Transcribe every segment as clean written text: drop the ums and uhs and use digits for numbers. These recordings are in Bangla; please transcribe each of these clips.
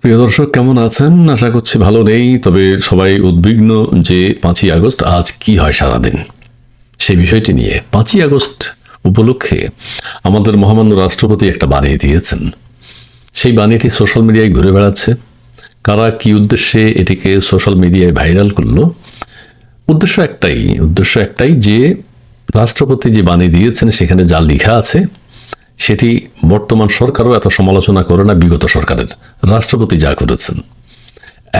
প্রিয় দর্শক, কেমন আছেন? আশা করছি ভালো নেই, তবে সবাই উদ্বিগ্ন যে 5ই আগস্ট আজ কি হয় সারাদিন সেই বিষয়টি নিয়ে। 5ই আগস্ট উপলক্ষে আমাদের মহামান্য রাষ্ট্রপতি একটা বাণী দিয়েছেন। সেই বাণীটি সোশ্যাল মিডিয়ায় ঘুরে বেড়াচ্ছে। কারা কি উদ্দেশ্যে এটিকে সোশ্যাল মিডিয়ায় ভাইরাল করলো? উদ্দেশ্য একটাই যে রাষ্ট্রপতি যে বাণী দিয়েছেন সেখানে যা লেখা আছে সেটি বর্তমান সরকারও এত সমালোচনা করে না, বিগত সরকারের। রাষ্ট্রপতি যা করেছেন,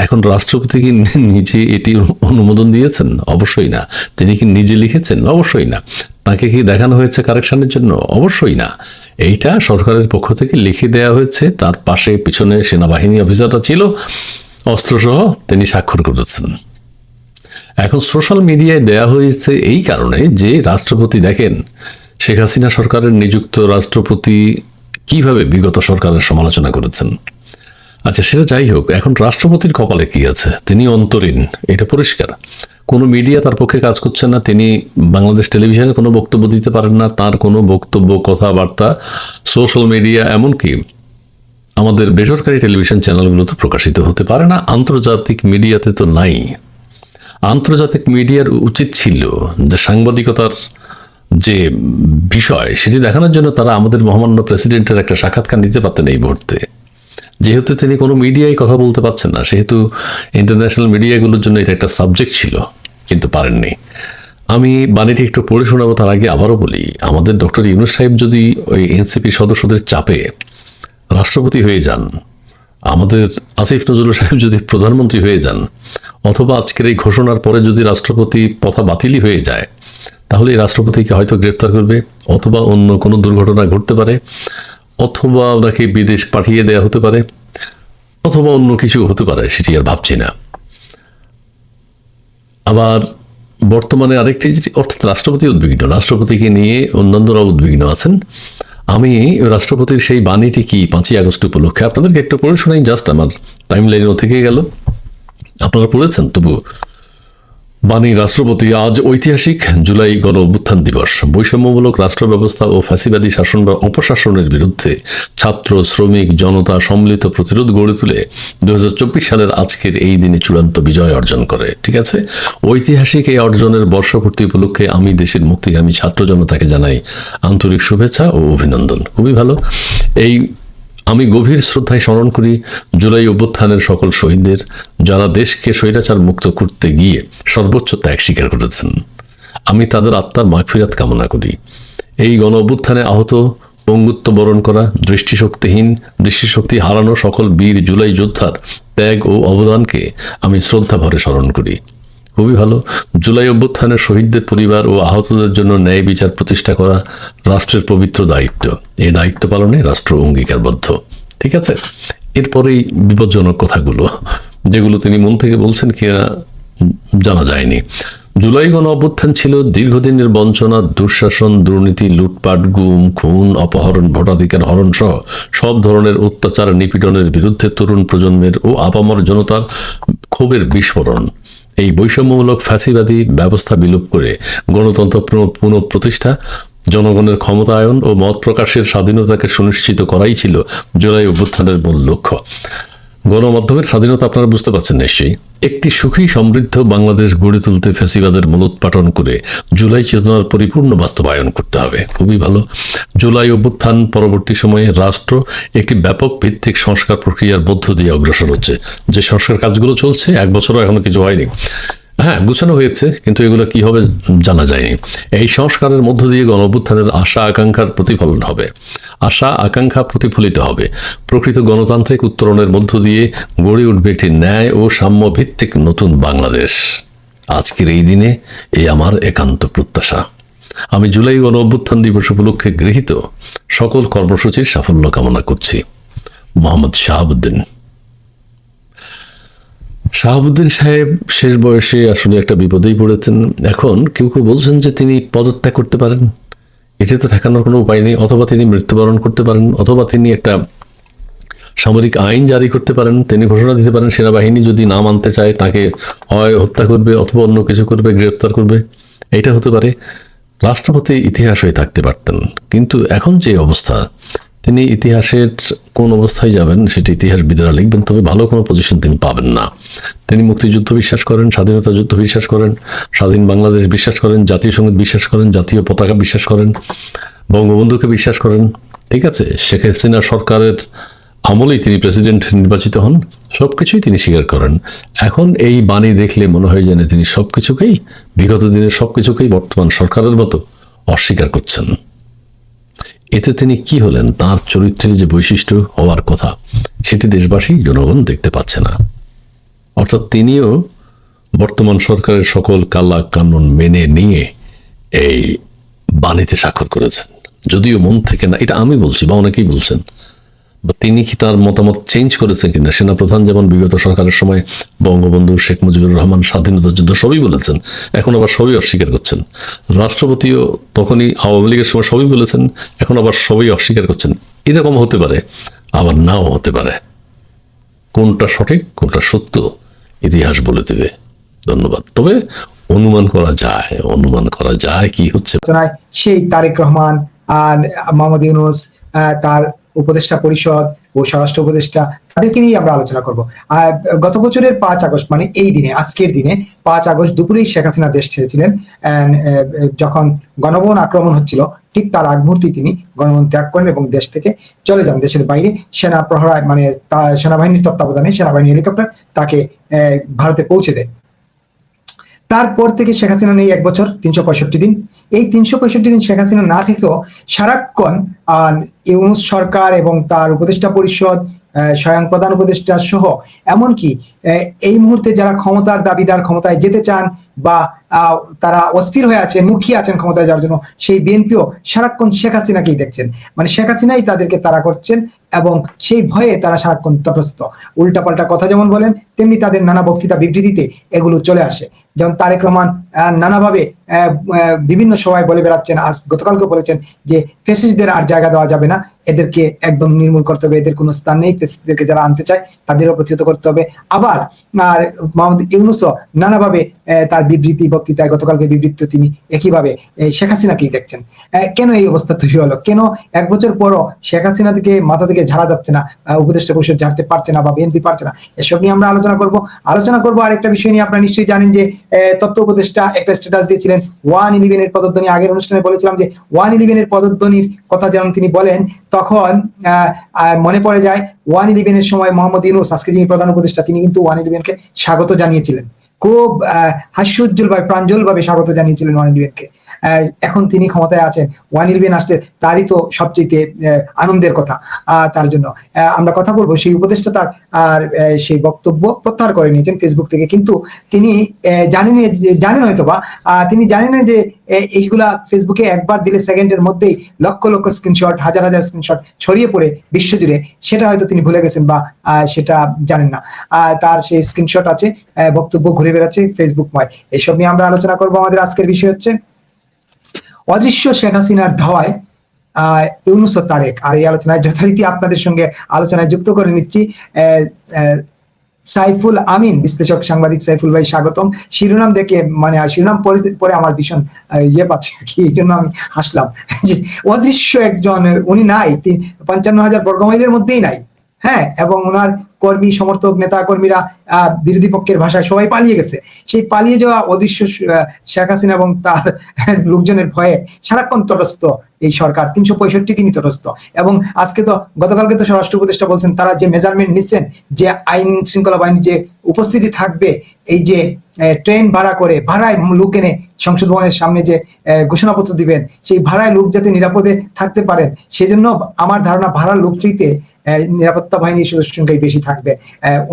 এখন রাষ্ট্রপতি কি নিজে এটি অনুমোদন দিয়েছেন? অবশ্যই না। তিনি কি নিজে লিখেছেন? অবশ্যই না। তাকে কি দেখানো হয়েছে কারেকশনের জন্য? অবশ্যই না। এইটা সরকারের পক্ষ থেকে লিখে দেওয়া হয়েছে। তার পাশে পিছনে সেনাবাহিনী অফিসাররা ছিল অস্ত্রসহ, তিনি স্বাক্ষর করেছেন। এখন সোশ্যাল মিডিয়ায় দেয়া হয়েছে এই কারণে যে রাষ্ট্রপতি দেখেন শেখ হাসিনা সরকারের নিযুক্ত রাষ্ট্রপতি কিভাবে বিগত সরকারের সমালোচনা করেছেন। আচ্ছা, সেটা যাই হোক, এখন রাষ্ট্রপতির কপালে কি আছে? তিনি অন্তরীণ, এটা পরিষ্কার। কোনো মিডিয়া তার পক্ষে কাজ করছে না। তিনি বাংলাদেশ টেলিভিশনে কোনো বক্তব্য দিতে পারেন না। তার কোনো বক্তব্য, কথাবার্তা সোশ্যাল মিডিয়া, এমনকি আমাদের বেসরকারি টেলিভিশন চ্যানেলগুলোতে প্রকাশিত হতে পারে না। আন্তর্জাতিক মিডিয়াতে তো নাই। আন্তর্জাতিক মিডিয়ার উচিত ছিল যে সাংবাদিকতার যে বিষয় সেটি দেখানোর জন্য তারা আমাদের মহামান্য প্রেসিডেন্টের একটা সাক্ষাৎকার নিতে পারতেন এই মুহূর্তে। যেহেতু তিনি কোনো মিডিয়ায় কথা বলতে পারছেন না, সেহেতু ইন্টারন্যাশনাল মিডিয়াগুলোর জন্য এটা একটা সাবজেক্ট ছিল, কিন্তু পারেননি। আমি বাণীটি একটু পড়ে শোনাবো। তার আগে আবারও বলি, আমাদের ডক্টর ইউনূস সাহেব যদি ওই এনসিপি সদস্যদের চাপে রাষ্ট্রপতি হয়ে যান, আমাদের আসিফ নজরুল সাহেব যদি প্রধানমন্ত্রী হয়ে যান, অথবা আজকের এই ঘোষণার পরে যদি রাষ্ট্রপতি পথা বাতিলই হয়ে যায়, তাহলে এই রাষ্ট্রপতিকে হয়তো গ্রেপ্তার করবে, অথবা অন্য কোনো দুর্ঘটনা ঘটতে পারে, অথবা ওনাকে বিদেশ পাঠিয়ে দেওয়া হতে পারে, অথবা অন্য কিছু হতে পারে, সেটি আর ভাবছি না। আবার বর্তমানে আরেকটি, অর্থাৎ রাষ্ট্রপতি উদ্বিগ্ন, রাষ্ট্রপতিকে নিয়ে অন্যান্যরা উদ্বিগ্ন আছেন। আমি রাষ্ট্রপতির সেই বাণীটি কি 5ই আগস্ট উপলক্ষে আপনাদেরকে একটু পড়ে শোনাই। জাস্ট আমার টাইম লাইনও থেকে গেল, আপনারা পড়েছেন তবু। বাণী রাষ্ট্রপতি। আজ ঐতিহাসিক জুলাই গণ অভ্যুত্থান দিবস। বৈষম্যমূলক রাষ্ট্র ব্যবস্থা ও ফ্যাসিবাদী শাসন বা অপশাসনের বিরুদ্ধে ছাত্র, শ্রমিক, জনতা সম্মিলিত প্রতিরোধ গড়ে তুলে 2024 সালের আজকের এই দিনে চূড়ান্ত বিজয় অর্জন করে। ঠিক আছে, ঐতিহাসিক এই অর্জনের বর্ষপূর্তি উপলক্ষে আমি দেশের মুক্তিগামী ছাত্র জনতাকে জানাই আন্তরিক শুভেচ্ছা ও অভিনন্দন। খুবই ভালো। আমি গভীর শ্রদ্ধায় স্মরণ করি জুলাই অভ্যুত্থানের সকল শহীদদের, যারা দেশকে স্বৈরাচার মুক্ত করতে গিয়ে সর্বোচ্চ ত্যাগ স্বীকার করেছেন। আমি তাদের আত্মার মাগফিরাত কামনা করি। এই গণ অভ্যুত্থানে আহত, পঙ্গুত্ব বরণ করা, দৃষ্টিশক্তি হারানো সকল বীর জুলাই যোদ্ধার ত্যাগ ও অবদানকে আমি শ্রদ্ধা ভরে স্মরণ করি। খুবই ভালো। জুলাই অভ্যুত্থানের শহীদদের পরিবার ও আহতদের জন্য ন্যায় বিচার প্রতিষ্ঠা করা রাষ্ট্রের পবিত্র দায়িত্ব। এই দায়িত্ব পালনে রাষ্ট্র অঙ্গীকারবদ্ধ। ঠিক আছে, এরপরেই বিপজ্জনক কথাগুলো, যেগুলো তিনি মন থেকে বলছেন কিনা জানা যায়নি। জুলাই গণ অভ্যুত্থান ছিল দীর্ঘদিনের বঞ্চনা, দুঃশাসন, দুর্নীতি, লুটপাট, গুম, খুন, অপহরণ, ভোটাধিকার হরণ সহ সব ধরনের অত্যাচার, নিপীড়নের বিরুদ্ধে তরুণ প্রজন্মের ও আপামর জনতার ক্ষোভের বিস্ফোরণ। এই বৈষম্যমূলক ফ্যাসিবাদী ব্যবস্থা বিলোপ করে গণতন্ত্র পুনঃপ্রতিষ্ঠা, জনগণের ক্ষমতায়ন ও মত প্রকাশের স্বাধীনতাকে সুনিশ্চিত করাই ছিল জুলাই অভ্যুত্থানের মূল লক্ষ্য। গণমাধ্যমের স্বাধীনতা আপনারা বুঝতে পারছেন নিশ্চয়ই। একটি সুখী সমৃদ্ধ বাংলাদেশ গড়ে তুলতে ফ্যাসিবাদের মূলোৎপাটন করে জুলাই চেতনার পরিপূর্ণ বাস্তবায়ন করতে হবে। খুবই ভালো। জুলাই অভ্যুত্থান পরবর্তী সময়ে রাষ্ট্র একটি ব্যাপক ভিত্তিক সংস্কার প্রক্রিয়ার মধ্য দিয়ে অগ্রসর হচ্ছে। যে সংস্কার কাজগুলো চলছে, 1 বছরও এখনো কিছু হয়নি। হ্যাঁ, গুছানো হয়েছে, কিন্তু এগুলো কি হবে জানা যায়নি। এই সংস্কারের মধ্য দিয়ে গণ অভ্যুত্থানের আশা আকাঙ্ক্ষার প্রতিফলন হবে, আশা আকাঙ্ক্ষা প্রতিফলিত হবে। প্রকৃত গণতান্ত্রিক উত্তরণের মধ্য দিয়ে গড়ে উঠবে একটি ন্যায় ও সাম্য ভিত্তিক নতুন বাংলাদেশ। আজকের এই দিনে এই আমার একান্ত প্রত্যাশা। আমি জুলাই গণ অভ্যুত্থান দিবস উপলক্ষে গৃহীত সকল কর্মসূচির সাফল্য কামনা করছি। মোহাম্মদ শাহাবুদ্দিন। শাহাবুদ্দিন সাহেব শেষ বয়সে আসলে একটা বিপদেই পড়েছেন। এখন কেউ কেউ বলছেন যে তিনি পদত্যাগ করতে পারেন, এটা তো ঠেকানোর কোনো উপায় নেই। অথবা তিনি মৃত্যুবরণ করতে পারেন, অথবা তিনি একটা সামরিক আইন জারি করতে পারেন। তিনি ঘোষণা দিতে পারেন সেনাবাহিনী যদি না মানতে চায় তাকে হয় হত্যা করবে অথবা অন্য কিছু করবে, গ্রেফতার করবে। এটা হতে পারে। রাষ্ট্রপতি ইতিহাস হয়ে থাকতে পারতেন। কিন্তু এখন যে অবস্থা, তিনি ইতিহাসের কোন অবস্থায় যাবেন সেটা ইতিহাসবিদরা লিখবেন, তবে ভালো কোনো পজিশন তিনি পাবেন না। তিনি মুক্তিযুদ্ধ বিশ্বাস করেন, স্বাধীনতা যুদ্ধ বিশ্বাস করেন, স্বাধীন বাংলাদেশ বিশ্বাস করেন, জাতীয় সঙ্গীত বিশ্বাস করেন, জাতীয় পতাকা বিশ্বাস করেন, বঙ্গবন্ধুকে বিশ্বাস করেন। ঠিক আছে, শেখ হাসিনা সরকারের আমলেই তিনি প্রেসিডেন্ট নির্বাচিত হন, সব কিছুই তিনি স্বীকার করেন। এখন এই বাণী দেখলে মনে হয় যেন তিনি সব কিছুকেই, বিগত দিনের সব কিছুকেই বর্তমান সরকারের মতো অস্বীকার করছেন। এতে তিনি কি হলেন? তার চরিত্রের যে বৈশিষ্ট্য হওয়ার কথা সেটি দেশবাসী, জনগণ দেখতে পাচ্ছে না। অর্থাৎ তিনিও বর্তমান সরকারের সকল কালা কানুন মেনে নিয়ে এই বাণীতে স্বাক্ষর করেছেন, যদিও মন থেকে না, এটা আমি বলছি বা অনেকেই বলছেন। বা তিনি কি তার মতামত চেঞ্জ করেছেন কিনা? সেনাপ্রধান যেমন বিগত সরকারের সময় বঙ্গবন্ধু, শেখ মুজিবুর রহমান, স্বাধীনতা যুদ্ধ সবই বলেছেন, এখন আবার সবই অস্বীকার করছেন। রাষ্ট্রপতিও তখনই আওয়ামী লীগের সময় সবই বলেছেন, এখন আবার সবই অস্বীকার করছেন। এরকম হতে পারে, আবার নাও হতে পারে। কোনটা সঠিক কোনটা সত্য ইতিহাস বলে দেবে। ধন্যবাদ। তবে অনুমান করা যায় কি হচ্ছে। সেই তারেক রহমান আর মোহাম্মদ ইউনূস, তার উপদেষ্টা পরিষদ ও স্বরাষ্ট্র উপদেষ্টা, তাদেরকে নিয়ে আমরা আলোচনা করব। গত বছরের 5 আগস্ট, মানে এই দিনে, আজকের দিনে 5 আগস্ট দুপুরেই শেখ হাসিনা দেশ ছেড়েছিলেন। যখন গণভবন আক্রমণ হচ্ছিল ঠিক তার আগ মুহূর্তে তিনি গণভবন ত্যাগ করেন এবং দেশ থেকে চলে যান দেশের বাইরে। সেনা প্রহরায়, মানে সেনাবাহিনীর তত্ত্বাবধানে সেনাবাহিনী হেলিকপ্টার তাকে ভারতে পৌঁছে দেয়। তারপর থেকে শেখ হাসিনা নেই 1 বছর 365 দিন। এই 365 দিন শেখ হাসিনা না থেকেও সারাক্ষণ ইউনূস সরকার এবং তার উপদেষ্টা পরিষদ, স্বয়ং প্রধান উপদেষ্টা সহ, এমনকি এই মুহূর্তে যারা ক্ষমতার দাবিদার, ক্ষমতায় যেতে চান বা তারা অস্থির হয়ে আছেন, মুখিয়ে আছেন ক্ষমতায় যাওয়ার জন্য, সেই বিএনপিও সারাক্ষণ শেখ হাসিনাকেই দেখছেন। মানে শেখ হাসিনাই তাদেরকে তাড়া করছেন এবং সেই ভয়ে তারা সারাক্ষণ তটস্থ। উল্টাপাল্টা কথা যেমন বলেন, তেমনি তাদের নানা বক্তৃতা বিবৃতিতে এগুলো চলে আসে। যেমন তারেক রহমান নানাভাবে বিভিন্ন সময় বলে বেড়াচ্ছেন, আজ গতকালকে বলেছেন যে ফ্যাসিস্টদের আর জায়গা দেওয়া যাবে না, এদেরকে একদম নির্মূল করতে হবে, এদের কোনো স্থান নেই, ফ্যাসিস্টদেরকে যারা আনতে চায় তাদেরও প্রতিহত করতে হবে। আবার মোহাম্মদ ইউনূসও নানাভাবে তার বিবৃতি, বক্তৃতায়, গতকালকে বিবৃতি তিনি একইভাবে শেখ হাসিনাকেই দেখছেন। কেন এই অবস্থা তৈরি হলো? কেন 1 বছর পরও শেখ হাসিনা থেকে মাথা থেকে ঝাড়া যাচ্ছে না, উপদেষ্টা পরিষদ ঝাড়তে পারছে না বা বিএনপি পারছে না? এসব নিয়ে আমরা আলোচনা করব। আরেকটা বিষয় নিয়ে আপনারা নিশ্চয়ই জানেন যে তথ্য উপদেষ্টা একটা স্ট্যাটাস দিয়েছিলেন 111 এর পদধ্বনি। আগের অনুষ্ঠানে বলেছিলাম যে 111 এর পদধ্বনির কথা যেমন তিনি বলেন, তখন মনে পড়ে যায় 111 এর সময় মোহাম্মদ ইউনূস, আজকে যিনি প্রধান উপদেষ্টা, তিনি কিন্তু 111 কে স্বাগত জানিয়েছিলেন, খুব হাস্যোজ্জ্বল ভাবে, প্রাঞ্জল ভাবে স্বাগত জানিয়েছিলেন 111 কে। এখন তিনি ক্ষমতায় আছেন, 111 আসলে তারই তো সবচেয়ে আনন্দের কথা। তার জন্য আমরা কথা বলবো। সেই উপদেষ্টা তার সেই বক্তব্য প্রত্যাহার করে নিয়েছেন ফেসবুক থেকে, কিন্তু তিনি জানেন হয়তো বা তিনি জানেন না যে এইগুলা ফেসবুকে একবার দিলে সেকেন্ডের মধ্যেই লক্ষ লক্ষ স্ক্রিনশট, হাজার হাজার স্ক্রিনশট ছড়িয়ে পড়ে বিশ্বজুড়ে, সেটা হয়তো তিনি ভুলে গেছেন বা সেটা জানেন না। তার সেই স্ক্রিনশট আছে, বক্তব্য ঘুরে বেড়াচ্ছে ফেসবুকময়। এইসব নিয়ে আমরা আলোচনা করবো। আমাদের আজকের বিষয় হচ্ছে অদৃশ্য শেখ হাসিনার ধাওয়ায় ইউনূস ও তারেক। আর এই আলোচনায় যথারীতি আপনাদের সঙ্গে আলোচনায় যুক্ত করে নিচ্ছি সাইফুল আমিন, বিশ্লেষক সাংবাদিক সাইফুল ভাই, স্বাগতম। শিরোনাম দেখে, মানে শিরোনাম পরে আমার ভীষণ ইয়ে পাচ্ছে কি, এই জন্য আমি হাসলাম যে অদৃশ্য একজন, উনি নাই, 55,000 বর্গমাইলের মধ্যেই নাই। হ্যাঁ, এবং ওনার কর্মী, সমর্থক, নেতা কর্মীরা বিরোধী পক্ষের ভাষায় সবাই পালিয়ে গেছে। সেই পালিয়ে যাওয়া অদৃশ্য শেখ হাসিনা এবং তার লোকজনের ভয়ে সারাক্ষণ তটস্থ এই সরকার, 365 দিনই তটস্থ। এবং আজকে তো, গতকালকে তো স্বরাষ্ট্র উপদেষ্টা বলছেন তারা যে মেজারমেন্ট নিচ্ছেন, যে আইন শৃঙ্খলা বাহিনী যে উপস্থিতি থাকবে, এই যে ট্রেন ভাড়া করে, ভাড়ায় লোক এনে সংসদ ভবনের সামনে যে ঘোষণাপত্র দিবেন, সেই ভাড়ায় লোক যাতে নিরাপদে থাকতে পারেন, সেজন্য আমার ধারণা ভাড়ার লোক চাইতে নিরাপত্তা বাহিনীর সদস্যের সংখ্যাই বেশি থাকবে।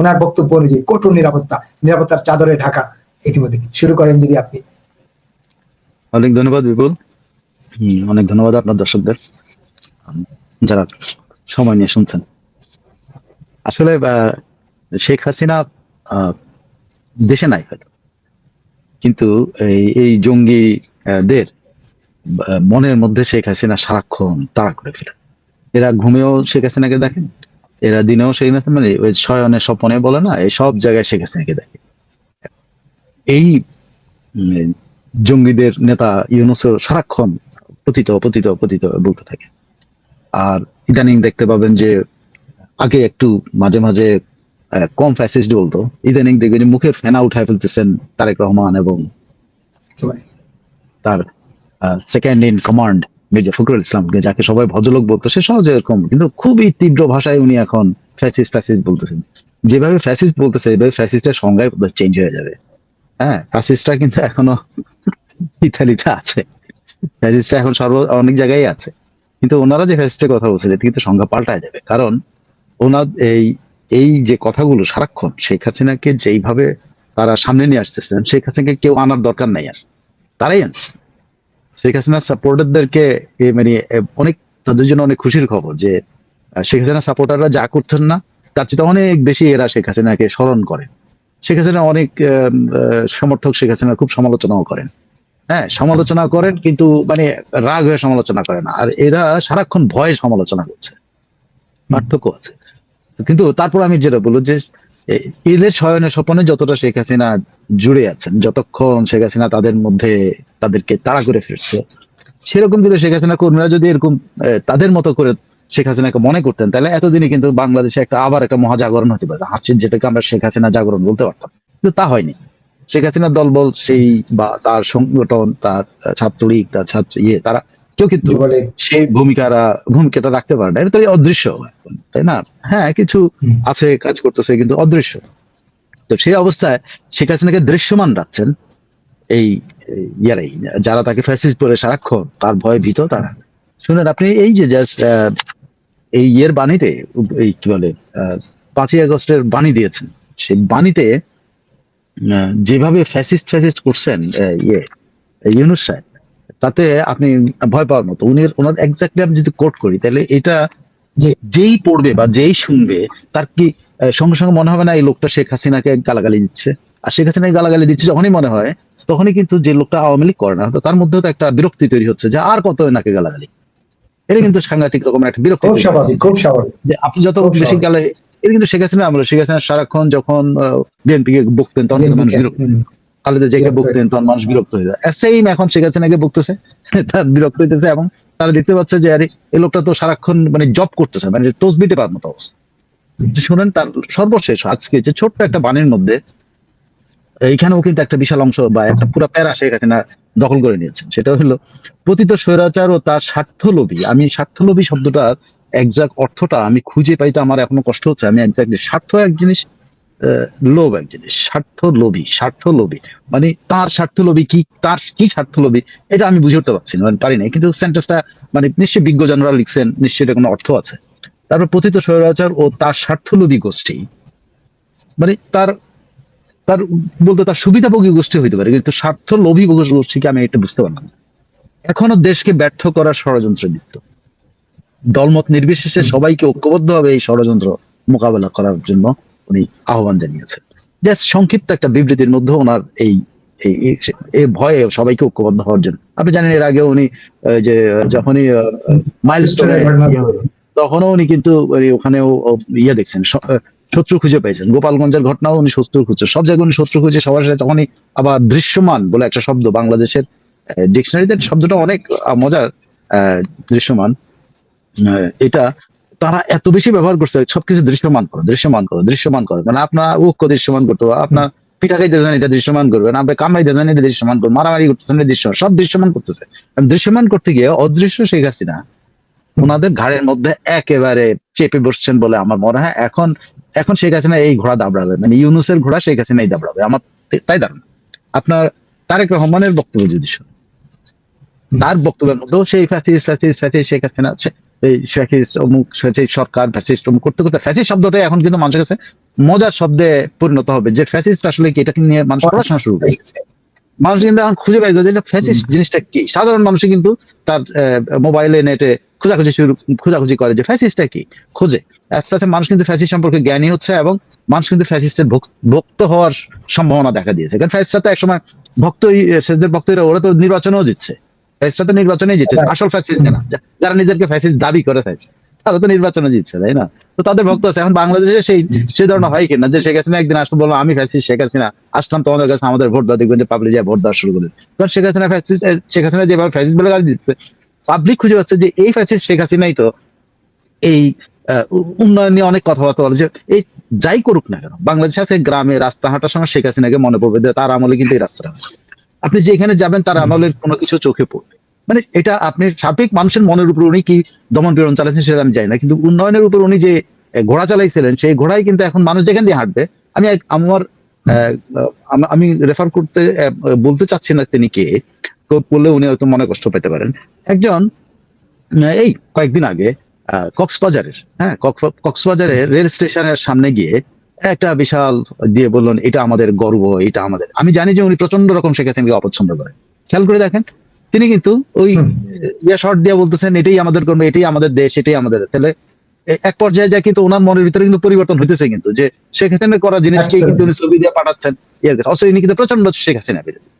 ওনার বক্তব্য অনুযায়ী কঠোর নিরাপত্তার চাদরে ঢাকা। ইতিমধ্যে শুরু করেন যদি আপনি। অনেক ধন্যবাদ বিপুল। অনেক ধন্যবাদ আপনার দর্শকদের যারা সময় নিয়ে শুনছেন। আসলে শেখ হাসিনা দেশে নাই হয়তো, কিন্তু এই জঙ্গিদের মনের মধ্যে শেখ হাসিনা সারাক্ষণ তাড়া করে ফেলে। এরা ঘুমেও শেখ হাসিনাকে দেখেন, এরা দিনেও শেখ হাসিনা, মানে ওই শয়নে স্বপনে বলে না, এই সব জায়গায় শেখ হাসিনাকে দেখে। এই জঙ্গিদের নেতা ইউনূস সারাক্ষণ পতিত বলতে থাকে। আর ইদানিং দেখতে পাবেন যে আগে একটু মাঝে মাঝে কম ফ্যাসিস্ট বলতো, ইদানিং দেখবেন যে মুখের ফেনা উঠায় ফেলতেছেন তারেক রহমান এবং একেবারে। তার second in command Mirza Fakhrul ইসলামকে, যাকে সবাই ভদ্রলোক বলতো, সে সহজে এরকম, কিন্তু খুবই তীব্র ভাষায় উনি এখন ফ্যাসিস্ট ফ্যাসিস্ট বলতেছেন। যেভাবে ফ্যাসিস্ট বলতেছে এইভাবে ফ্যাসিস্টের সংজ্ঞায় চেঞ্জ হয়ে যাবে। হ্যাঁ, ফ্যাসিস্টরা কিন্তু এখনো ইতালিতে আছে, ফ্যাসিস্টরা এখন অনেক জায়গায় আছে, কিন্তু ওনারা যে ফ্যাসিস্টের কথা বলছেন এটা কিন্তু সংজ্ঞা পাল্টায় যাবে। কারণ ওনার এই এই যে কথাগুলো সারাক্ষণ শেখ হাসিনাকে যেইভাবে তারা সামনে নিয়ে আসতেছেন, শেখ হাসিনাকে কেউ আনার দরকার নাই, আর তারাই আনছে। শেখ হাসিনার সাপোর্টারদেরকে মানে অনেক, তাদের জন্য অনেক খুশির খবর যে শেখ হাসিনার সাপোর্টাররা যা করছেন না তার চেয়ে অনেক বেশি এরা শেখ হাসিনাকে স্মরণ করেন। শেখ হাসিনা অনেক সমর্থক শেখ হাসিনার খুব সমালোচনাও করেন। হ্যাঁ, সমালোচনা করেন, কিন্তু মানে রাগ হয়ে সমালোচনা করেন না, আর এরা সারাক্ষণ ভয়ে সমালোচনা করছে। পার্থক্য আছে। কিন্তু তারপর আমি যেটা বলবো যে এদের শয়নে স্বপনে যতটা শেখ হাসিনা জুড়ে আছেন, যতক্ষণ শেখ হাসিনা তাদের মধ্যে তাদেরকে তাড়া করে ফিরছে, সেরকম কিন্তু শেখ হাসিনা কর্মীরা যদি এরকম তাদের মতো করে শেখ হাসিনাকে মনে করতেন, তাহলে এতদিনে কিন্তু বাংলাদেশে আবার একটা মহাজাগরণ হতে পারে, হাসিন যেটাকে আমরা শেখ হাসিনা জাগরণ বলতে পারতাম, কিন্তু তা হয়নি। শেখ হাসিনার দলবল সেই বা তার সংগঠন, তার ছাত্রলীগ, তার ছাত্র তারা কেউ কিন্তু যুবলীগ। সেই ভূমিকাটা রাখতে পারে না। এটা তো অদৃশ্য এখন, তাই না? হ্যাঁ, কিছু আছে কাজ করতেছে, কিন্তু অদৃশ্য। তো সেই অবস্থায় শেখ হাসিনাকে দৃশ্যমান রাখছেন এই ইয়ারাই, যারা তাকে ফ্যাসিস্ট বলে সারাক্ষণ তার ভয়ে ভীত তারা। শুনেন, আপনি এই যে জাস্ট এই ইয়ের বাণীতে, এই কি বলে 5ই আগস্টের বাণী দিয়েছেন, সেই বাণীতে যেভাবে ফ্যাসিস্ট ফ্যাসিস্ট করছেন ইউনূস সাহেব, তাতে আপনি ভয় পাওয়ার মতো। ওনার এক্স্যাক্টলি আমি যদি কোট করি, তাহলে এটা যেই পড়বে বা যেই শুনবে তার কি সঙ্গে সঙ্গে মনে হবে না এই লোকটা শেখ হাসিনাকে গালাগালি দিচ্ছে? আর শেখ হাসিনাকে গালাগালি দিচ্ছে যখনই মনে হয়, তখনই কিন্তু যে লোকটা আওয়ামী লীগ করে না, তার মধ্যেও তো একটা বিরক্তি তৈরি হচ্ছে যে আর কত এনাকে গালাগালি। এটা কিন্তু সাংঘাতিক রকমের একটা বিরক্তি, খুব স্বাভাবিক, খুব স্বাভাবিক যে আপনি যত বেশি গালে। এটা কিন্তু শেখ হাসিনা আমলে, শেখ হাসিনা সারাক্ষণ যখন বিএনপি কে বকতেন তখন কিন্তু মানুষ বিরক্ত, খালেদা জিয়াকে বকতেন তখন মানুষ বিরক্ত হয়ে যায়। সেম এখন শেখ হাসিনাকে বকতেছে, তার বিরক্ত হইতেছে, এবং তারা দেখতে পাচ্ছে যে আরে এই লোকটা তো সারাক্ষণ মানে জব করতেছে, মানে তসবিটে পাওয়ার মতো অবস্থা। শুনেন, তার সর্বশেষ আজকে যে ছোট্ট একটা বাণীর মধ্যে এইখানেও কিন্তু একটা বিশাল অংশ বা একটা পুরো প্যারা শেখ হাসিনা দখল করে নিয়েছেন। সেটা হলো পতিত স্বৈরাচার ও তার স্বার্থলোভী। আমি স্বার্থলোভী শব্দটার এক্সাক্ট অর্থটা আমি খুঁজে পাইতে আমার এখনো কষ্ট হচ্ছে। আমি এক্স্যাক্টলি, স্বার্থ এক জিনিস, লোভ এক জিনিস। স্বার্থলোভী মানে তার স্বার্থলোভী কি, তার কি স্বার্থলোভী, এটা আমি বুঝে উঠতে পারছি না, মানে পারি না। কিন্তু সেন্টেন্সটা মানে নিশ্চয়ই বিজ্ঞজনরা লিখছেন, নিশ্চয়ই এটা কোনো অর্থ আছে। তারপর পতিত স্বৈরাচার ও তার স্বার্থলোভী গোষ্ঠী, মানে তার তার বলতে তার সুবিধাভোগী গোষ্ঠী হইতে পারে, কিন্তু স্বার্থলোভী গোষ্ঠীকে আমি এটা বুঝতে পারলাম না। এখনো দেশকে ব্যর্থ করার ষড়যন্ত্র লিপ্ত, দলমত নির্বিশেষে সবাইকে ঐক্যবদ্ধভাবে এই ষড়যন্ত্র মোকাবেলা করার জন্য উনি আহ্বান জানিয়েছেন। জাস্ট সংক্ষিপ্ত একটা বিবৃতির মধ্যে ওনার এই ভয়ে সবাইকে ঐক্যবদ্ধ হওয়ার জন্য। আপনি জানেন এর আগে উনি যে যখনই মাইলস্টোনে তখনও উনি কিন্তু ওখানেও দেখছেন, শত্রু খুঁজে পেয়েছেন। গোপালগঞ্জের ঘটনাও উনি শত্রু খুঁজছেন, সব জায়গায় উনি শত্রু খুঁজে সবার সাথে। তখনই আবার দৃশ্যমান বলে একটা শব্দ বাংলাদেশের ডিকশনারিতে, শব্দটা অনেক মজার। দৃশ্যমান, এটা তারা এত বেশি ব্যবহার করছে, সবকিছু দৃশ্যমান করে, মানে আপনার ঐক্য দৃশ্যমান করতে হবে, আপনার পিঠা খাইতে জানেন এটা দৃশ্যমান করবেন, আপনি কামড়াইতে জানেন এটা দৃশ্যমান করবেন, মারামারি করতেছেন এটা দৃশ্যমান, সব দৃশ্যমান করতেছে। দৃশ্যমান করতে গিয়ে অদৃশ্য শেখ হাসিনা ওনাদের ঘাড়ের মধ্যে একেবারে চেপে বসছেন বলে আমার মনে হয়। এখন শেখ হাসিনা এই ঘোড়া দাবড়াবে, মানে ইউনূসের ঘোড়া শেখ হাসিনাই দাবড়াবে, আমার তাই ধারণা। আপনার তারেক রহমানের বক্তব্য যদি শুনেন, তার বক্তব্যের মধ্যেও সেই ফ্যাসিস্ট শেখ হাসিনা, এই ফ্যাসিস্ট অমুক সরকার ফ্যাসিস্ট অমুক করতে করতে ফ্যাসিস্ট শব্দটা এখন কিন্তু মানুষের কাছে মজার শব্দে পরিণত হবে। যে ফ্যাসিস্ট আসলে কি, এটাকে নিয়ে মানুষ পড়াশোনা শুরু করেছে। মানুষ কিন্তু এখন খুঁজে পাই যে ফ্যাসিস্ট জিনিসটা কি। সাধারণ মানুষ কিন্তু তার মোবাইলে নেটে খোঁজাখুঁজি করে যে ফ্যাসিস্টটা কি, খোঁজে। আস্তে আস্তে মানুষ কিন্তু ফ্যাসিস্ট সম্পর্কে জ্ঞানী হচ্ছে, এবং মানুষ কিন্তু ফ্যাসিস্টের ভক্ত হওয়ার সম্ভাবনা দেখা দিয়েছে। কারণ ফ্যাসিস্টরা তো একসময় ফ্যাসিস্টদের ভক্তরা, ওরা তো নির্বাচনেও জিতছে, ফ্যাসিস্টরা তো নির্বাচনেই জিতছে। আসল ফ্যাসিস্ট না, যারা নিজেদেরকে ফ্যাসিস্ট দাবি করে ফ্যাসিস্ট, তারা তো নির্বাচনে জিতছে, তাই না? তো তাদের ভক্ত আছে। এখন বাংলাদেশে সেই ধরনের হয় কিনা যে শেখ হাসিনা একদিন আসলে বললো আমি ফ্যাসিস্ট শেখ হাসিনা, আসলাম তোমাদের কাছে, আমাদের ভোট দেওয়া, দেখবেন যে পাবলিক ভোট দেওয়া শুরু করে। কারণ শেখ হাসিনা যেভাবে ফ্যাসিস্ট বলে গালি দিচ্ছে, পাবলিক খুঁজে পাচ্ছে যে এই ফ্যাসিস্ট শেখ হাসিনাই তো এই উন্নয়ন নিয়ে অনেক কথাবার্তা বলে, যে এই যাই করুক না কেন, বাংলাদেশে আছে গ্রামে রাস্তা হাঁটার সময় শেখ হাসিনাকে মনে পড়বে যে তার আমলে কিন্তু এই রাস্তাটা হয়েছে। আপনি যেখানে যাবেন তার আমলের কোনো কিছু চোখে পড়বে, মানে এটা আপনি সার্বিক মানুষের মনের উপর উনি কি দমন পীড়ন চালাচ্ছেন সেটা আমি জানি না, কিন্তু উন্নয়নের উপর উনি যে ঘোড়া চালাইছিলেন সেই ঘোড়াই কিন্তু এখন মানুষ যেখান দিয়ে হাঁটবে। আমি আমার আমি রেফার করতে বলতে চাচ্ছি না তিনি কে, তো বললে উনি হয়তো মনে কষ্ট পেতে পারেন। একজন এই কয়েকদিন আগে কক্সবাজারের, হ্যাঁ কক্সবাজারের রেল স্টেশনের সামনে গিয়ে একটা বিশাল দিয়ে বললেন এটা আমাদের গর্ব, এটা আমাদের। আমি জানি যে উনি প্রচন্ড রকম শেখ হাসিনাকে অপছন্দ করেন, খেয়াল করে দেখেন তিনি কিন্তু ওই শর্ট দিয়ে বলতেছেন এটাই আমাদের গর্ব, এটাই আমাদের দেশ, এটাই আমাদের। তাহলে এক পর্যায়ে যায় কিন্তু ওনার মনের ভিতরে কিন্তু পরিবর্তন হইতেছে, কিন্তু যে শেখ হাসিনার করা জিনিসকে কিন্তু উনি ছবি দিয়ে পাঠাচ্ছেন এর কাছে, অথচ ইনি কিন্তু প্রচন্ড শেখ হাসিনা বিরোধী।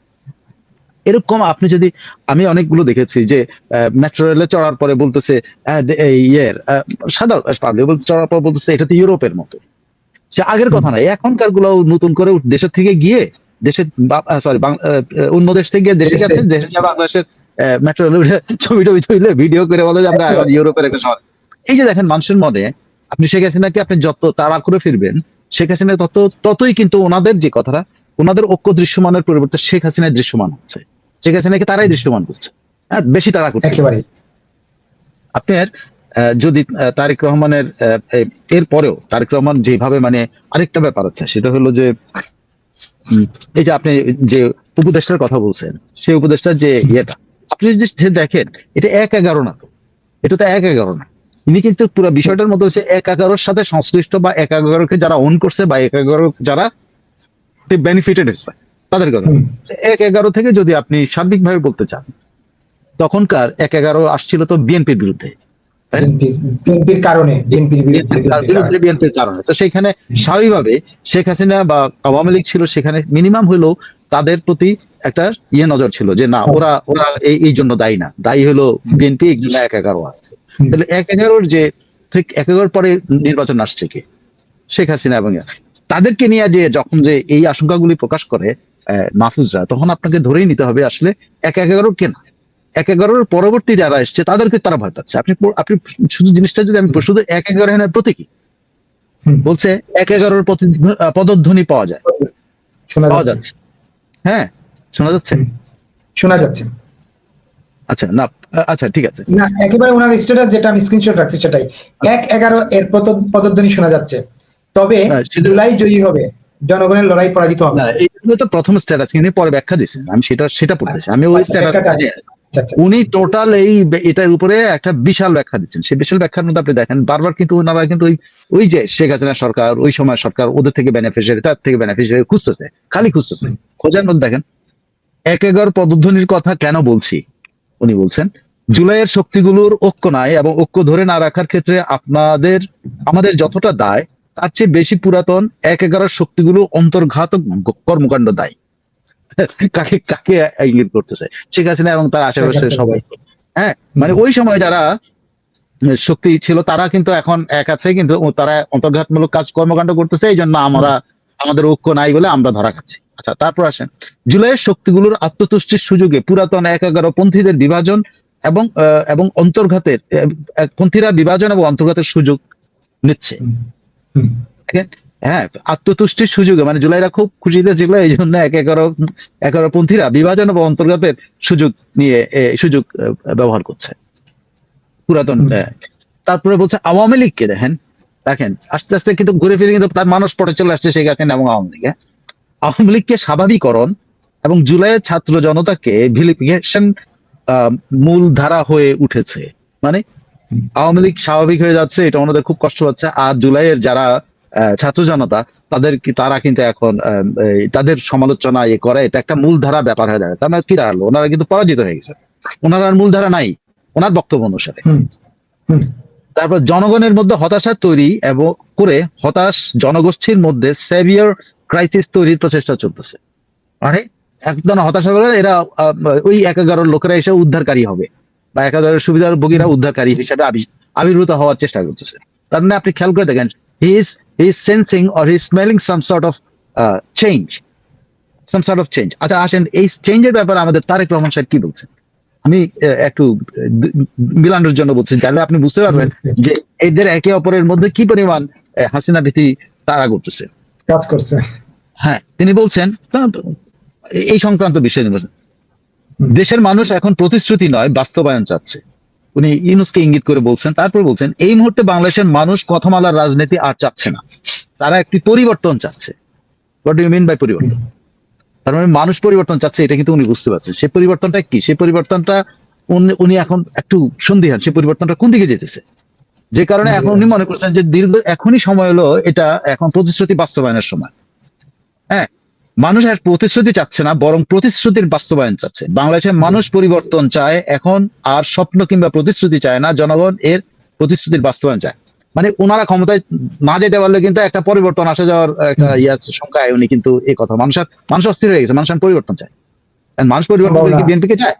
এরকম আপনি যদি, আমি অনেকগুলো দেখেছি যে মেট্রো রেলে চড়ার পরে বলতেছে সাধারণ পাবলিক চড়ার পর বলতেছে এটা তো ইউরোপের মতো। সে আগের কথা নাই, এখনকার গুলো নতুন করে দেশের থেকে গিয়ে দেশের সরি অন্য দেশ থেকে গিয়ে দেশে গেছেন, দেশে গিয়ে বাংলাদেশের মেট্রো রেলে উঠে ছবি টবি তুলে ভিডিও করে বলে যে আমরা ইউরোপের একটা শহর। এই যে দেখেন মানুষের মনে আপনি শেখ হাসিনাকে আপনি যত তাড়া করে ফিরবেন, শেখ হাসিনা ততই কিন্তু ওনাদের যে কথাটা, ওনাদের ঐক্য দৃশ্যমানের পরিবর্তে শেখ হাসিনার দৃশ্যমান হচ্ছে, শেখ হাসিনাকে তারাই দৃশ্যমান করছে, হ্যাঁ বেশি তাড়া করছে একেবারে। আপনার যদি তারেক রহমানের এর পরেও তারেক রহমান যেভাবে, মানে আরেকটা ব্যাপার আছে সেটা হলো যে এই যে আপনি যে উপদেষ্টার কথা বলছেন, সেই উপদেষ্টার যে ইয়েটা আপনি যে দেখেন এটা 1-11 না, তো এটা তো 1-11 না। ইনি কিন্তু পুরো বিষয়টার মধ্যে হচ্ছে 1-11-র সাথে সংশ্লিষ্ট, বা 1-11-কে যারা ওন করছে, বা 1-11 যারা বেনিফিটেড হচ্ছে তাদের কথা। 1-11 থেকে যদি আপনি সার্বিকভাবে বলতে চান, তখনকার 1-11 আসছিল তো বিএনপির বিরুদ্ধে, বিএনপির কারণে, বিএনপির কারণে। তো সেখানে স্বাভাবিকভাবে শেখ হাসিনা বা আওয়ামী লীগ ছিল, সেখানে মিনিমাম হলেও তাদের প্রতি একটা নজর ছিল যে না ওরা ওরা এই জন্য দায়ী না, দায়ী হলো বিএনপি, 1-11 আসছে। তাহলে 1-11-র যে ঠিক 1-11 পরে নির্বাচন আসছে কি শেখ হাসিনা এবং তাদেরকে নিয়ে যে যখন যে এই আশঙ্কাগুলি প্রকাশ করে মাহফুজরা, তখন আপনাকে ধরেই নিতে হবে আসলে 1-11 কে না, 1-11-র পরবর্তী যারা এসছে তাদেরকে তারা ভয় পাচ্ছে। আপনি শুধু জিনিসটা যদি আমি শুধু 1-11 হেনের প্রতীকী বলছে, 1-11-র পদধ্বনি পাওয়া যায়, পাওয়া যাচ্ছে, হ্যাঁ শোনা যাচ্ছে, শোনা যাচ্ছে। আচ্ছা না, আচ্ছা ঠিক আছে না, একেবারে ওনার স্ট্যাটাস যেটা আমি স্ক্রিনশট রাখছি সেটাই 1-11 এর পদধ্বনি শোনা যাচ্ছে। তবে জুলাই জয়ী হবে, জনগণের লড়াই পরাজিত হবে না। এইগুলো তো প্রথম স্ট্যাটাস, কিন্তু পরে ব্যাখ্যা দিচ্ছেন, আমি সেটা পড়তেছি, আমি ওই স্ট্যাটাস উনি টোটাল এটার উপরে একটা বিশাল ব্যাখ্যা দিচ্ছেন। সেই বিশাল ব্যাখ্যার মধ্যে আপনি দেখেন বারবার কিন্তু ওনারা কিন্তু ওই যে শেখ হাসিনা সরকার, ওই সময় সরকার ওদের থেকে বেনিফিশিয়ারি, তার থেকে বেনিফিশিয়ারি খুঁজতেছে, খালি খুঁজতেছে। খোঁজার মধ্যে দেখেন 1-11 পদধ্বনির কথা কেন বলছি, উনি বলছেন জুলাইয়ের শক্তিগুলোর ঐক্য নাই এবং ঐক্য ধরে না রাখার ক্ষেত্রে আমাদের যতটা দায় তার চেয়ে বেশি পুরাতন 1-11 শক্তিগুলো অন্তর্ঘাতক কর্মকাণ্ড দায়ী। কাকে কাকে ইঙ্গিত করতেছে? শেখ হাসিনা এবং তার আশেপাশের সবাই। হ্যাঁ, মানে ওই সময় যারা শক্তি ছিল তারা কিন্তু এখন এক আছে, কিন্তু তারা অন্তর্ঘাতমূলক কর্মকাণ্ড করতেছে, এই জন্য আমাদের ঐক্য নাই বলে আমরা ধরা খাচ্ছি। আচ্ছা, তারপর আসেন জুলাইয়ের শক্তিগুলোর আত্মতুষ্টির সুযোগে পুরাতন 1-11 পন্থীদের বিভাজন এবং অন্তর্ঘাতের পন্থীরা বিভাজন এবং অন্তর্ঘাতের সুযোগ নিচ্ছে। হ্যাঁ, আত্মতুষ্টির সুযোগে, মানে জুলাইরা খুব খুশিতে ছিল, এই জন্য 1-11 পন্থীরা বিভাজন এবং অন্তর্ঘাতের সুযোগ ব্যবহার করছে পুরাতন। তারপরে বলছে আওয়ামী লীগকে দেখেন আস্তে আস্তে কিন্তু ঘুরে ফিরে কিন্তু তার মানুষ পটে চলে আসছে শেখ হাসিনা এবং আওয়ামী লীগ। আওয়ামী লীগকে স্বাভাবিকরণ এবং জুলাইয়ের ছাত্র জনতাকে ভিলিফিকেশন মূল ধারা হয়ে উঠেছে, মানে আওয়ামী লীগ স্বাভাবিক হয়ে যাচ্ছে, এটা ওনাদের খুব কষ্ট হচ্ছে। আর জুলাইয়ের যারা ছাত্র জনতা তারা কিন্তু এখন তাদের সমালোচনা করে, এটা একটা মূল ধারা ব্যাপার হয়ে দাঁড়ায়। তার মানে কি দাঁড়ালো, ওনারা কিন্তু পরাজিত হয়ে গেছে, ওনার আর মূল ধারা নাই ওনার বক্তব্য অনুসারে। তারপর জনগণের মধ্যে হতাশা তৈরি এবং করে হতাশ জনগোষ্ঠীর মধ্যে সেভিয়ার ক্রাইসিস তৈরির প্রচেষ্টা চলতেছে, মানে একদম হতাশা করে এরা ওই 1-11 লোকেরা এসে উদ্ধারকারী হবে, বা 1-11 সুবিধাভোগীরা উদ্ধারকারী হিসাবে আবির্ভূত হওয়ার চেষ্টা করতেছে। তার মানে আপনি খেয়াল করে দেখেন he is sensing or he is smelling some sort of change. আচ্ছা, আসেন এই চেঞ্জের ব্যাপারে আমাদের তারেক রহমান সাহেব কি বলছেন। আমি একটু মিলানোর জন্য বলছি, তাহলে আপনি বুঝতে পারবেন যে এদের একে অপরের মধ্যে কি পরিমাণ হাসিনা ভীতি তারা করতেছে। কাজ করছে। হ্যাঁ, তিনি বলছেন এই সংক্রান্ত বিষয় নিয়ে বলছেন, দেশের মানুষ এখন প্রতিশ্রুতি নয় বাস্তবায়ন চাচ্ছে। উনি ইউনূসকে ইঙ্গিত করে বলছেন। তারপর বলছেন এই মুহূর্তে বাংলাদেশের মানুষ কথামালার রাজনীতি আর চাচ্ছে না, তারা একটি পরিবর্তন চাচ্ছে। What do you mean by পরিবর্তন? তার মানে মানুষ পরিবর্তন চাচ্ছে, এটা কিন্তু উনি বুঝতে পারছেন। সেই পরিবর্তনটা কি? সেই পরিবর্তনটা উনি এখন একটু সন্দিহান, সেই পরিবর্তনটা কোন দিকে যেতেছে, যে কারণে এখন উনি মনে করছেন যে এখনই সময় হলো, এটা এখন প্রতিশ্রুতি বাস্তবায়নের সময়। হ্যাঁ, মানুষ আর প্রতিশ্রুতি চাচ্ছে না, বরং প্রতিশ্রুতির বাস্তবায়ন চাচ্ছে। বাংলাদেশের মানুষ পরিবর্তন চায়, এখন আর স্বপ্ন কিংবা প্রতিশ্রুতি চায় না, জনগণ এর প্রতিশ্রুতির বাস্তবায়ন চায়। মানে ওনারা ক্ষমতায় না যেতে পারলে কিন্তু একটা পরিবর্তন আসা যাওয়ার একটা সংখ্যায় উনি কিন্তু এই কথা, মানুষ অস্থির হয়ে গেছে, মানুষ পরিবর্তন চায়। মানুষ পরিবর্তন কি বিএনপিকে চায়?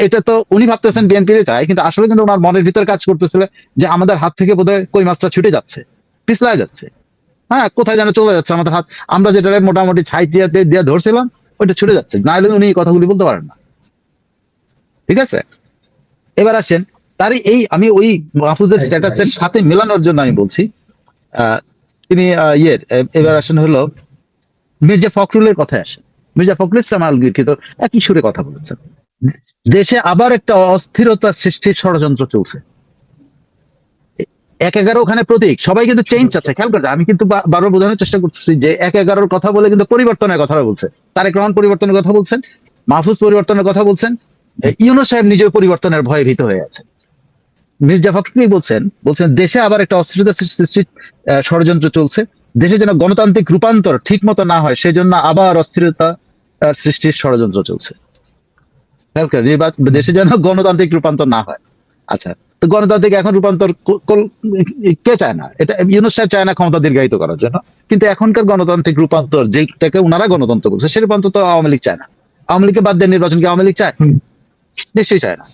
এটা তো উনি ভাবতেছেন বিএনপির চায়, কিন্তু আসলে কিন্তু ওনার মনের ভিতরে কাজ করতেছিল যে আমাদের হাত থেকে বোধহয় কই মাছটা ছুটে যাচ্ছে, পিছলায় যাচ্ছে। হ্যাঁ, কোথায় যেন চলে যাচ্ছে আমাদের হাত, আমরা যেটা মোটামুটি ছাই দিয়ে ধরছিলাম ওইটা ছুটে যাচ্ছে। না হলে উনি এই কথাগুলি বলতে পারেন না। ঠিক আছে, এবার আসেন তারই আমি ওই মাহফুজের স্ট্যাটাসের সাথে মেলানোর জন্য আমি বলছি, তিনি এবার আসেন হলো মির্জা ফখরুলের কথায় আসেন। মির্জা ফখরুল ইসলাম আলমগীর কিন্তু একই সুরে কথা বলেছেন, দেশে আবার একটা অস্থিরতা সৃষ্টির ষড়যন্ত্র চলছে। 1-11 ওখানে প্রতীক, সবাই কিন্তু চেঞ্জ চাচ্ছে। খেয়াল করতে, আমি কিন্তু বারবার বোঝানোর চেষ্টা করতেছি যে 1-11 কথা বলে কিন্তু পরিবর্তনের কথা বলছে। তারেক রহমান পরিবর্তনের কথা বলছেন, মাহফুজ পরিবর্তনের কথা বলছেন, ইউনূস সাহেব নিজেও পরিবর্তনের ভয়ে ভীত হয়ে আছে। মির্জা ফখরুল বলছেন দেশে আবার একটা অস্থিরতা সৃষ্টির ষড়যন্ত্র চলছে, দেশে যেন গণতান্ত্রিক রূপান্তর ঠিক মতো না হয় সেজন্য আবার অস্থিরতা সৃষ্টির ষড়যন্ত্র চলছে। দেশে যেন গণতান্ত্রিক রূপান্তর না হয়। আচ্ছা, তো গণতান্ত্রিক এখন রূপান্তর কে চায় না? এটা ইউনূস সাহেব চায় না ক্ষমতা দীর্ঘায়িত করার জন্য, কিন্তু এখনকার গণতান্ত্রিক রূপান্তর যেটাকে ওনারা গণতন্ত্র বলছে, সে রূপান্তর তো আওয়ামী লীগ চায় না। আওয়ামী লীগকে বাদ দিয়ে নির্বাচন কি আওয়ামী লীগ চায়? নিশ্চয়ই চায় না।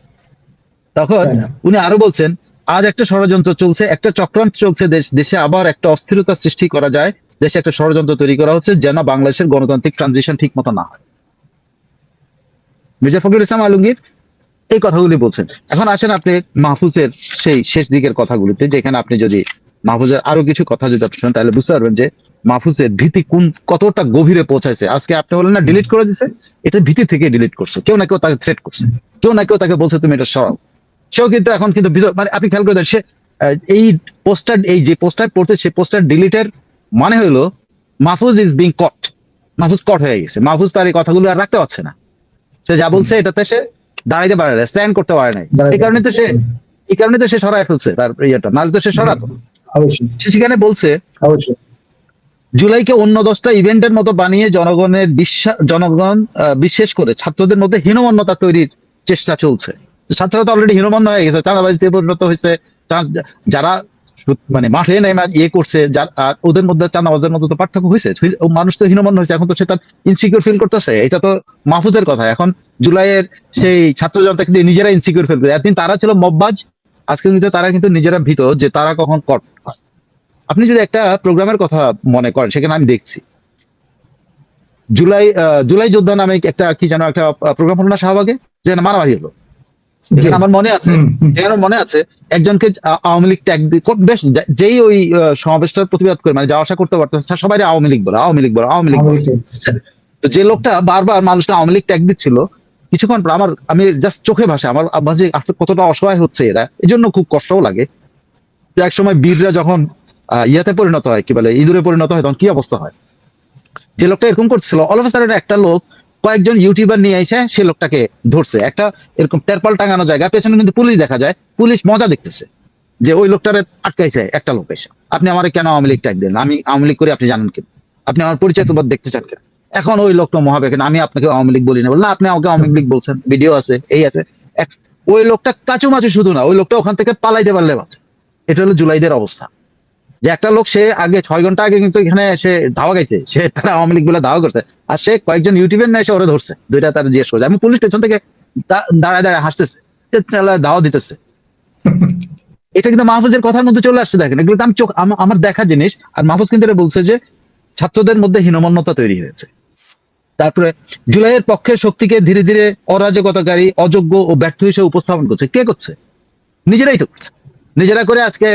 তখন উনি আরো বলছেন আজ একটা ষড়যন্ত্র চলছে, একটা চক্রান্ত চলছে, দেশে আবার একটা অস্থিরতা সৃষ্টি করা যায়, দেশে একটা ষড়যন্ত্র তৈরি করা হচ্ছে যেন বাংলাদেশের গণতান্ত্রিক ট্রানজিশন ঠিক মতো না হয়। মির্জা ফখরুল ইসলাম আলমগীর এই কথাগুলি বলছেন। এখন আসেন আপনি মাহফুজের সেই শেষ দিকের কথাগুলিতে, যেখানে আপনি যদি মাহফুজের আরো কিছু কথা যদি আপনি শুনেন তাহলে বুঝতে পারবেন যে মাহফুজের ভীতি কতটা গভীরে পৌঁছাইছে। আজকে আপনি বলেন না ডিলিট করে দিছে, এটা ভীতি থেকে ডিলিট করছে। কেউ না কেউ তাকে থ্রেট করছে, কেউ না কেউ তাকে বলছে তুমি এটা সরাও। সেও কিন্তু এখন কিন্তু মানে আপনি খেয়াল করে দেন, সে এই পোস্টার, এই যে পোস্টার পড়ছে, সেই পোস্টার ডিলিটের মানে হলো Mahfuz is being cut, Mahfuz cut হয়ে গেছে। মাহফুজ তার এই কথাগুলো আর রাখতে পারছে না। সে যা বলছে এটাতে সে দাঁড়াইতে পারে না, স্ট্যান্ড করতে পারে নাই। এই কারণে তো সে সরাই ফেলছে তার ইয়েটা, নাহলে তো সে সরাতো। সে সেখানে বলছে জুলাইকে অন্য 10টা ইভেন্টের মতো বানিয়ে জনগণ বিশেষ করে ছাত্রদের মধ্যে হীনমন্যতা তৈরির চেষ্টা চলছে। ছাত্ররা তো অলরেডি হীনমন্য হয়ে গেছে, চাঁদাবাজিতে পরিণত হয়েছে। যারা মানে মাঠে নেমে করছে, আর ওদের মধ্যে চাঁদাবাজের মধ্যে তো পার্থক্য হয়েছে। মানুষ তো হীনমন্য হয়েছে, এখন তো সে তার ইনসিকিউর ফিল করতেছে। এটা তো মাহফুজের কথা। এখন জুলাইয়ের সেই ছাত্র জনতাকে নিজেরা ইনসিকিউর ফিল করে। একদিন তারা ছিল মববাজ, আজকে কিন্তু তারা কিন্তু নিজেরা ভীত যে তারা কখন কট হয়। আপনি যদি একটা প্রোগ্রামের কথা মনে করেন, সেখানে আমি দেখছি জুলাই যোদ্ধা নামে একটা কি যেন একটা প্রোগ্রাম হলো না শাহবাগে, যেখানে মারামারি হলো। আমার মনে আছে একজনকে আওয়ামী লীগ ট্যাগ বেশ, যেই ওই সমাবেশটার প্রতিবাদ করে মানে যাওয়া আসা করতে পারতেছে সবাই আওয়ামী লীগ বলে, আওয়ামী লীগ বলে, আওয়ামী লীগ বলে। তো যে লোকটা বারবার মানুষটা আওয়ামী লীগ ট্যাগ দিচ্ছিল, কিছুক্ষণ পর আমি জাস্ট চোখে ভাসে আমার যে কতটা অসহায় হচ্ছে এরা, এই জন্য খুব কষ্টও লাগে। এক সময় বীররা যখন ইয়াতে পরিণত হয়, কি বলে ইঁদুরে পরিণত হয়, তখন কি অবস্থা হয়। যে লোকটা এরকম করছিল, অল অফ আ সাডেন একটা লোক কয়েকজন ইউটিউবার নিয়ে এসে সে লোকটাকে ধরছে। একটা এরকম তেরপাল টাঙানো জায়গা, পেছনে কিন্তু পুলিশ দেখা যায়, পুলিশ মজা দেখতেছে যে ওই লোকটারে আটকাইছে একটা লোক এসে। আপনি আমার কেন আওয়ামী লীগ ট্যাগ দেন? আমি আওয়ামী লীগ করি, আপনি জানেন কেন? আপনি আমার পরিচয় তো দেখতে চান কেন? এখন ওই লোক তো মহাবেকেন, আমি আপনাকে আওয়ামী লীগ বলি না, বল না আপনি আমাকে আওয়ামী লীগ বলছেন, ভিডিও আছে, এই আছে। ওই লোকটা কাচুমাচু শুধু না, ওই লোকটা ওখান থেকে পালাইতে পারলে বাঁচে। এটা হলো জুলাইদের অবস্থা। যে একটা লোক সে আগে 6 ঘন্টা আগে কিন্তু এখানে সে ধাওয়া গাইছে, সে তারা আওয়ামী লীগ বলে ধাওয়া করছে, আর সে কয়েকজন ইউটিউবের না এসে ওরে ধরছে, দুইটা তারা জিজ্ঞেস করছে। আমি পুলিশ পেছন থেকে দাঁড়ায় দাঁড়ায় হাসতেছে, ধাওয়া দিতেছে। এটা কিন্তু মাহফুজের কথার মধ্যে চলে আসছে। দেখেন, এগুলো আমি আমার দেখা জিনিস। আর মাহফুজ কিন্তু এটা বলছে যে ছাত্রদের মধ্যে হীনমন্যতা তৈরি হয়েছে। তারপরে জুলাইয়ের পক্ষের শক্তিকে ধীরে ধীরে অরাজকতাকারী, অযোগ্য ও ব্যর্থ হিসেবে উপস্থাপন করছে। কে করছে? নিজেরাই তো করছে। নিজেরা করে আজকে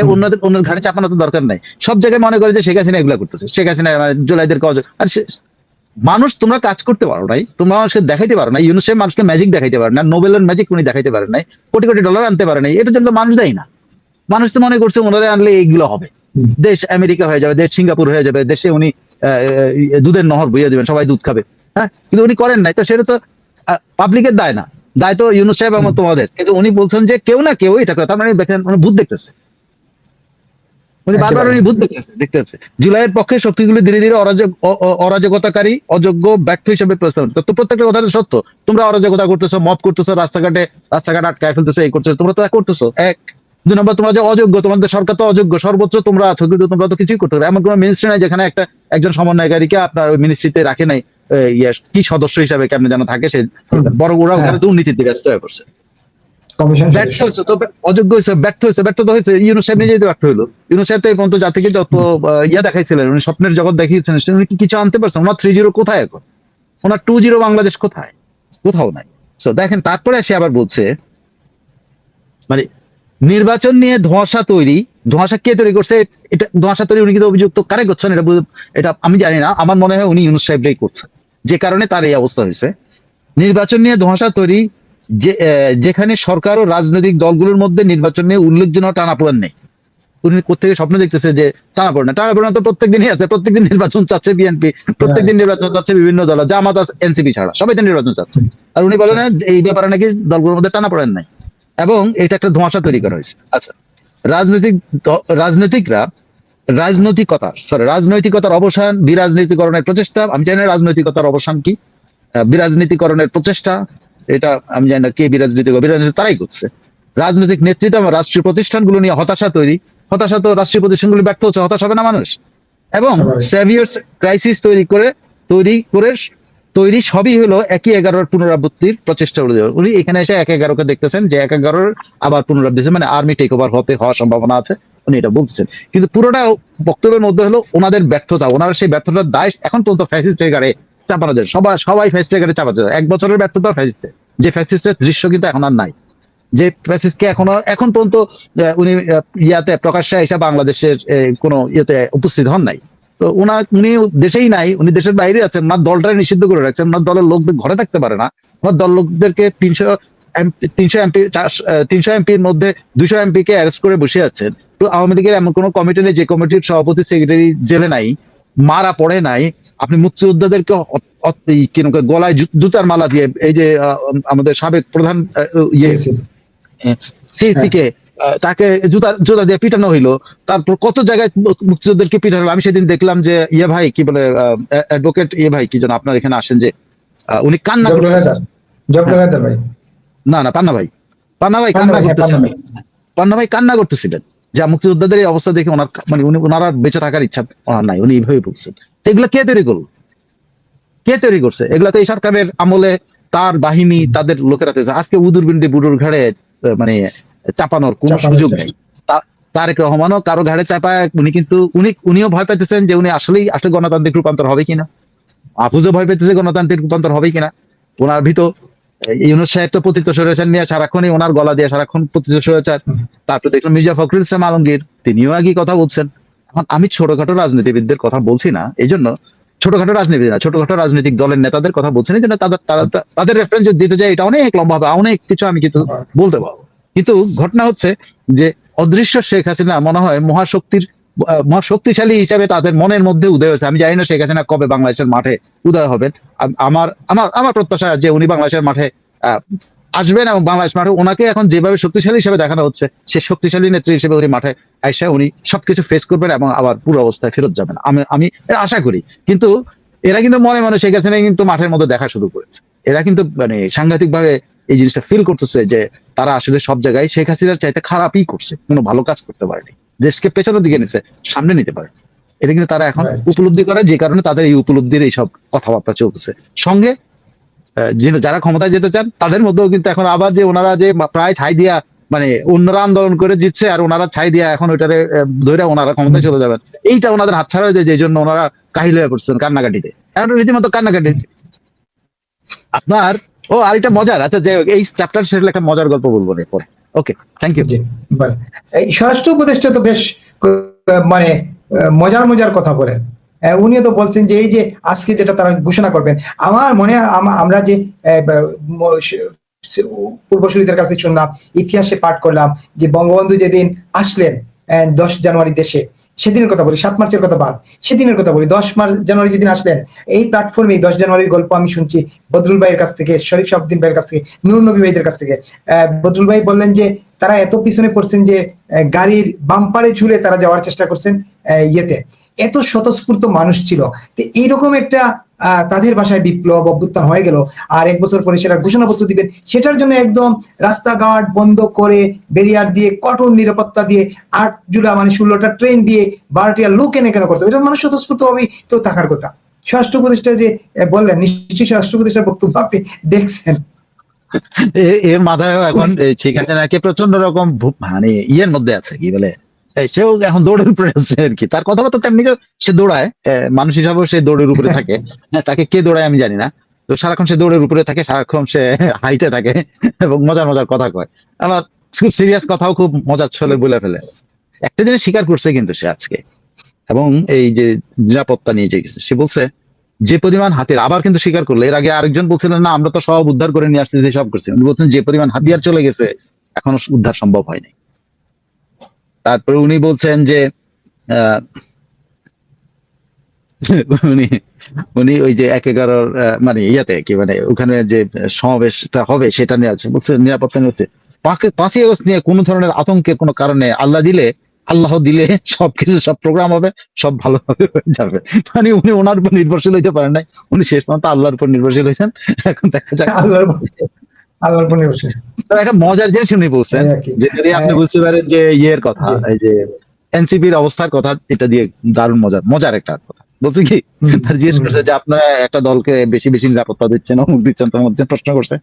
অন্যের ঘাড়ে চাপানো তো দরকার নাই। সব জায়গায় মনে করে যে শেখ হাসিনা এগুলা করতেছে, শেখ হাসিনা মানে জুলাইদেরকে আর মানুষ, তোমরা কাজ করতে পারো নাই, তোমরা মানুষকে দেখাইতে পারো না। ইউনূস সাহেব মানুষকে ম্যাজিক দেখাইতে পারে না, নোবেলের ম্যাজিক উনি দেখাইতে পারেন নাই, কোটি কোটি ডলার আনতে পারে নাই, এটার জন্য মানুষ দেয় না। মানুষ তো মনে করছে ওনারা আনলে এইগুলো হবে, দেশ আমেরিকা হয়ে যাবে, দেশ সিঙ্গাপুর হয়ে যাবে, দেশে উনি দুধের নহর বইয়ে দিবেন, সবাই দুধ খাবে। হ্যাঁ, কিন্তু উনি করেন নাই। তো সেটা তো পাবলিকের দায় না, দায় তো ইউনূস সাহেব এবং তোমাদের। কিন্তু উনি বলছেন যে কেউ না কেউ এটা করে, তার মানে দেখেন উনি ভূত দেখতেছে, উনি বারবার উনি ভূত দেখতেছে। জুলাইয়ের পক্ষে শক্তিগুলি ধীরে ধীরে অরাজকতাকারী, অযোগ্য, ব্যর্থ হিসেবে প্রস্তাব। তো প্রত্যেকটা কথা সত্য। তোমরা অরাজকতা করতেছো, মব করতেছো, রাস্তাঘাট আটকায় ফেলতেছো, এই করতেছো, তোমরা তো করতেছো। এক, 2 নম্বর, তোমরা যে অযোগ্য, তোমাদের সরকার তো অযোগ্য, সর্বোচ্চ তোমরা আছো, কিন্তু তোমরা তো কিছুই করতে পারো। এমন কোনো মিনিস্ট্রি নাই যেখানে একজন সমন্বয়কারীকে আপনার ওই মিনিস্ট্রিতে রাখে নাই, কি সদস্য হিসাবে কেমনে যেন থাকে সে। বড় ওরা ওখানে দুর্নীতিতে ব্যস্ত হয়ে পড়ছে। ব্যর্থ হয়েছে তো, অযোগ্য হয়েছে, ব্যর্থ হয়েছে, ব্যর্থতা হয়েছে। ইউনূস সাহেব নিজেই তো ব্যর্থ হইলো। ইউনূস সাহেব তো এই পর্যন্ত জাতিকে যত দেখাইছিলেন, উনি স্বপ্নের জগৎ দেখিয়েছেন, উনি কি কিছু আনতে পারছেন? ওনার 3-0 কোথায় এখন? ওনার 2-0 বাংলাদেশ কোথায়? কোথাও নাই। তো দেখেন, তারপরে সে আবার বলছে মানে নির্বাচন নিয়ে ধোঁয়াশা তৈরি। ধোঁয়াশা কে তৈরি করছে? এটা ধোঁয়াশা তৈরি উনি কিন্তু অভিযুক্ত কারে করছেন এটা আমি জানি না। আমার মনে হয় উনি ইউনূস সাহেবরাই করছেন, যে কারণে তার এই অবস্থা হয়েছে। নির্বাচন নিয়ে ধোঁয়াশা তৈরি, যেখানে সরকার ও রাজনৈতিক দলগুলোর মধ্যে নির্বাচন নিয়ে উল্লেখজনক টানাপোড়েন নেই। উনি কোথেকে স্বপ্ন দেখতেছে যে টানাপোড়েন তো প্রত্যেকদিনই আছে। প্রত্যেকদিন নির্বাচন চাচ্ছে বিএনপি, প্রত্যেকদিন নির্বাচন চাচ্ছে বিভিন্ন দল, জামাত, এনসিপি ছাড়া সবাই তো নির্বাচন চাচ্ছে। আর উনি বলেন এই ব্যাপারে নাকি দলগুলোর মধ্যে টানাপোড়েন নাই, এবং এটা একটা ধোঁয়াশা তৈরি করা হয়েছে। আচ্ছা, রাজনৈতিকতার অবসান, বিরাজনীতিকরণের প্রচেষ্টা। আমি জানি না রাজনৈতিকতার অবসান কি, বিরাজনীতিকরণের প্রচেষ্টা, এটা আমি জানি না কে বিরাজনীতি তারাই করছে। রাজনৈতিক নেতৃত্ব এবং রাষ্ট্রীয় প্রতিষ্ঠানগুলো নিয়ে হতাশা তৈরি। হতাশা তো রাষ্ট্রীয় প্রতিষ্ঠানগুলো ব্যর্থ হচ্ছে, হতাশ হবে না মানুষ? এবং সেভিয়ার্স ক্রাইসিস তৈরি সবই হলো একই 11-র পুনরাবৃত্তির প্রচেষ্টা। উনি এখানে এসে 1-11-কে দেখতেছেন যে 1-11-র আবার পুনরাবৃত্তি, মানে আর্মি টেক ওভার হওয়ার সম্ভাবনা আছে, উনি এটা বলতেছেন। কিন্তু পুরোটা বক্তব্যের মধ্যে হলো ওনাদের ব্যর্থতা, ওনারা সেই ব্যর্থতার দায় এখন পর্যন্ত ফ্যাসিস্টের গাড়ে চাপানো যায়। সবাই ফ্যাসিস্টের গাড়ে চাপাচ্ছে। 1 বছরের ব্যর্থতা ফ্যাসিস্টের, যে ফ্যাসিস্টের দৃশ্য কিন্তু এখন আর নাই, যে ফ্যাসিস্টকে এখন পর্যন্ত উনি প্রকাশ্যে এসে বাংলাদেশের কোনো উপস্থিত হন নাই। তো উনি দেশেই নাই, উনি দেশের বাইরে আছেন। ওনার দলটাই নিষিদ্ধ করে রাখছেন, ওনার দলের লোকদের ঘরে থাকতে পারে না। ওনার দল লোকদেরকে 300 এমপির মধ্যে 200 এমপি কে অ্যারেস্ট করে বসে আছেন। তো আওয়ামী লীগের এমন কোনো কমিটি নেই যে কমিটির সভাপতি, সেক্রেটারি জেলে নাই, মারা পড়ে নাই। আপনি মুক্তিযোদ্ধাদেরকে গলায় জুতার মালা দিয়ে, এই যে আমাদের সাবেক প্রধান সিসি কে তাকে জুতা দিয়ে পিটানো হইলো। তারপর কত জায়গায় মুক্তিযোদ্ধাদেরকে পিটানো হলো। আমি সেদিন দেখলাম যে ভাই কি বলে, অ্যাডভোকেট ভাই কি যেন আপনার এখানে আসেন, যে উনি কান্না না পান্না ভাই কান্না করতেছিলেন। পান্না ভাই কান্না করতেছিলেন যে মুক্তিযোদ্ধাদের এই অবস্থা দেখে ওনার মানে ওনারা বেঁচে থাকার ইচ্ছা ওনার নাই, উনি এইভাবে বলছেন। এগুলো কে তৈরি করলো? কে তৈরি করছে? এগুলা তো এই সরকারের আমলে তার বাহিনী, তাদের লোকেরা তৈরি। আজকে উদুরবিন্দি বুড়োর ঘাড়ে মানে চাপানোর কোন সুযোগ নেই। তারেক রহমানও কারো ঘাড়ে চাপায়, উনিও ভয় পাইতেছেন যে উনি আসলে গণতান্ত্রিক রূপান্তর হবে কিনা। আফুজও ভয় পেতেছে গণতান্ত্রিক রূপান্তর হবে কিনা। ওনার ভিতর ইউনূস সাহেব তো পতিত স্বৈরাচার নিয়ে সারাক্ষণই ওনার গলা দিয়ে সারাক্ষণ পতিত স্বৈরাচার। তারপরে দেখলাম মির্জা ফখরুল ইসলাম আলমগীর, তিনিও একই কথা বলছেন। এখন আমি ছোটখাটো রাজনীতিবিদদের কথা বলছি না, এই জন্য ছোটখাটো রাজনীতি না, ছোটখাটো রাজনৈতিক দলের নেতাদের কথা বলছেন, এই জন্য তাদের রেফারেন্স দিতে যায়, এটা অনেক লম্বা হবে, অনেক কিছু আমি কিন্তু বলতে পারবো। কিন্তু ঘটনা হচ্ছে যে অদৃশ্য শেখ হাসিনা মনে হয় মহাশক্তিশালী হিসাবে তাদের মনের মধ্যে উদয় হয়েছে। আমি জানি না শেখ হাসিনা কবে বাংলাদেশের মাঠে উদয় হবেন। আমার প্রত্যাশা যে উনি বাংলাদেশের মাঠে আসবেন, এবং বাংলাদেশ মাঠে ওনাকে এখন যেভাবে শক্তিশালী হিসেবে দেখানো হচ্ছে, সে শক্তিশালী নেত্রী হিসেবে উনি মাঠে আইসা উনি সবকিছু ফেস করবেন এবং আবার পুরো অবস্থায় ফেরত যাবেন, আমি আশা করি। কিন্তু এরা কিন্তু মনে মনে শেখ হাসিনা কিন্তু মাঠের মধ্যে দেখা শুরু করেছে। এরা কিন্তু মানে সাংঘাতিক ভাবে এই জিনিসটা ফিল করতেছে যে তারা আসলে সব জায়গায় শেখ হাসিনার চাইতে খারাপই করছে, কোনো ভালো কাজ করতে পারেনি, দেশকে পেছনের দিকে নিচ্ছে, সামনে নিতে পারে। এটা কিন্তু তারা এখন উপলব্ধি করে, যে কারণে তাদের এই উপলব্ধির এইসব কথাবার্তা চলতেছে। সঙ্গে যারা ক্ষমতায় যেতে চান তাদের মধ্যেও কিন্তু এখন আবার যে ওনারা যে প্রায় ছাই দিয়া মানে অন্যরা আন্দোলন করে জিতছে, আর ওনারা ছাই দিয়া এখন ওইটারে ধরে ওনারা ক্ষমতায় চলে যাবেন, এইটা ওনাদের হাতছাড়া হয়ে যায়, যে জন্য ওনারা কাহিল হয়ে পড়ছেন কান্নাকাটিতে। এখন রীতিমতো কান্নাকাটি আপনার আরেকটা মজার, আচ্ছা যে এই চ্যাপ্টার শেষ হলে একটা মজার গল্প বলবো রে পরে। ওকে, থ্যাংক ইউ। জি, বলেন। এই স্বরাষ্ট্র উপদেষ্টা তো বেশ মানে মজার মজার কথা বলেন। উনিও তো বলছেন যে এই যে আজকে যেটা তারা ঘোষণা করবেন, আমার মনে হয় আমরা যে পূর্বসূরীদের কাছে শুনলাম, ইতিহাসে পাঠ করলাম যে বঙ্গবন্ধু যেদিন আসলেন 10 জানুয়ারি দেশে, সেদিনের কথা বলি, 7 মার্চের কথা বাদ, সেদিনের কথা বলি, 10 জানুয়ারি যেদিন আসলেন, এই প্ল্যাটফর্মে 10 জানুয়ারির গল্প আমি শুনছি বদরুল ভাইয়ের কাছ থেকে, শরীফ শাহউদ্দিন ভাইয়ের কাছ থেকে, নূর নবী ভাইদের কাছ থেকে। বদরুল ভাই বললেন যে তারা এত পিছনে পড়ছেন যে গাড়ির বাম্পারে ঝুলে তারা যাওয়ার চেষ্টা করছেন ইয়েতে। এত স্বতঃস্ফূর্ত মানুষ ছিল। তো এইরকম একটা তাদের ভাষায় বিপ্লব অভ্যুত্থান হয়ে গেল, আর 1 বছর পরে সেটা ঘোষণাপত্র দিবেন, সেটার জন্য একদম রাস্তাঘাট বন্ধ করে, ব্যারিয়ার দিয়ে, কঠোর নিরাপত্তা দিয়ে, 8 জুলাই মানে 16টা ট্রেন দিয়ে 12টা লোক এনে কেন করতে হবে? এটা মানুষ স্বতঃস্ফূর্ত ভাবেই তো থাকার কথা। স্বরাষ্ট্র উপদেষ্টা যে বললেন, নিশ্চয়ই স্বরাষ্ট্র উপদেষ্টার বক্তব্য আপনি দেখছেন। এর মাথায় এখন ঠিক আছে নাকি প্রচন্ড রকম মানে ইয়ের মধ্যে আছে, কি বলে, সেও এখন দৌড়ের উপরে আছে আর কি। তার কথাবার্তা তেমনি যে সে দৌড়ায়, মানুষ হিসাবেও সে দৌড়ের উপরে থাকে। তাকে কে দৌড়ায় আমি জানি না, তো সারাক্ষণ সে দৌড়ের উপরে থাকে, সারাক্ষণ সে হাইতে থাকে এবং মজার মজার কথা কয়। আবার খুব সিরিয়াস কথাও খুব মজার ছলে বলে ফেলে। একটা জিনিস স্বীকার করছে কিন্তু সে আজকে, এবং এই যে নিরাপত্তা নিয়ে যে সে বলছে যে পরিমাণ হাতিয়ার, আবার কিন্তু স্বীকার করলো। এর আগে আরেকজন বলছিলেন না আমরা তো সব উদ্ধার করে নিয়ে আসছি, সব করছি, উনি বলছেন যে পরিমাণ হাতিয়ার চলে গেছে এখনো উদ্ধার সম্ভব হয়নি। তারপরে উনি বলছেন যে আহ, উনি উনি ওই যে 1/11 মানে ইয়াতে কি মানে ওখানে যে সমাবেশটা হবে সেটা নিয়ে আছে, বলছে নিরাপত্তা নিয়ে হচ্ছে 5ই আগস্ট নিয়ে কোনো ধরনের আতঙ্কের কোনো কারণে, আল্লাহ দিলে সবকিছু, সব প্রোগ্রাম হবে, সব ভালোভাবে হয়ে যাবে। মানে উনি ওনার উপর নির্ভরশীল হইতে পারেন নাই, উনি শেষ পর্যন্ত আল্লাহর উপর নির্ভরশীল হয়েছেন। এখন দেখা যাক। আল্লাহর উপর নির্ভরশীল। তো একটা মজার জিনিস উনি বলছেন এই আর কি। যে যদি আপনি বুঝতে পারেন যে ইয়ের কথা, জি। এই যে এনসিপির অবস্থার কথা, এটা দিয়ে দারুণ মজার একটা কথা বলছে কি, তার জিজ্ঞেস করছে যে আপনারা একটা দলকে বেশি বেশি নিরাপত্তা দিচ্ছেন, অমুক দিচ্ছেন, তোমার মধ্যে প্রশ্ন করছে।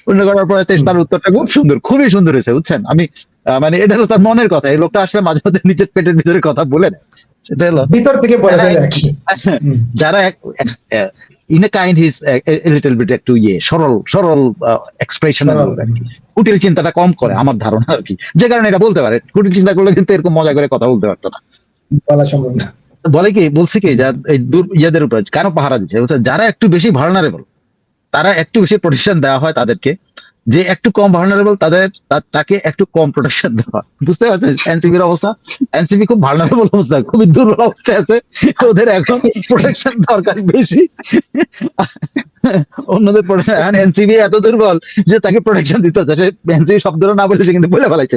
প্রশ্ন করার পরে তার উত্তরটা খুব সুন্দর, খুবই সুন্দর হয়েছে, বুঝছেন। আমি মানে এটা হলো তার মনের কথা। এই লোকটা আসলে মাঝে মধ্যে নিজের পেটের ভিতরে কথা বলে দেয়। সেটা হলো ভিতর থেকে বলে দেয় আর কি। যারা in a kind his little bit একটু সরল এক্সপ্রেশন, কুটিল চিন্তাটা কম করে আমার ধারণা আর কি, যে কারণে এটা বলতে পারে। কুটিল চিন্তা করলে কিন্তু এরকম মজা করে কথা বলতে পারতো না। বলা সম্ভব না। বলছে কি যার এই ইয়াদের উপরে কেন পাহারা দিচ্ছে, বলছে যারা একটু বেশি ভালনারেবল, তারা একটু বেশি প্রোটেকশন দেওয়া হয় তাদেরকে, যে একটু কম ভালনারেবল তাকে একটু কম প্রোটেকশন দেওয়া। বুঝতে পারছেন এনসিপির অবস্থা? এনসিপি খুব ভালনারেবল অবস্থা, খুবই দুর্বল অবস্থায় আছে, ওদের এখন প্রোটেকশন দরকার বেশি। অন্যদের প্রোটেকশন, এনসিপি এত দুর্বল যে তাকে প্রোটেকশন দিতে হচ্ছে। সে এনসিপি শব্দটা না বলে সে কিন্তু বলে ফেলাইছে,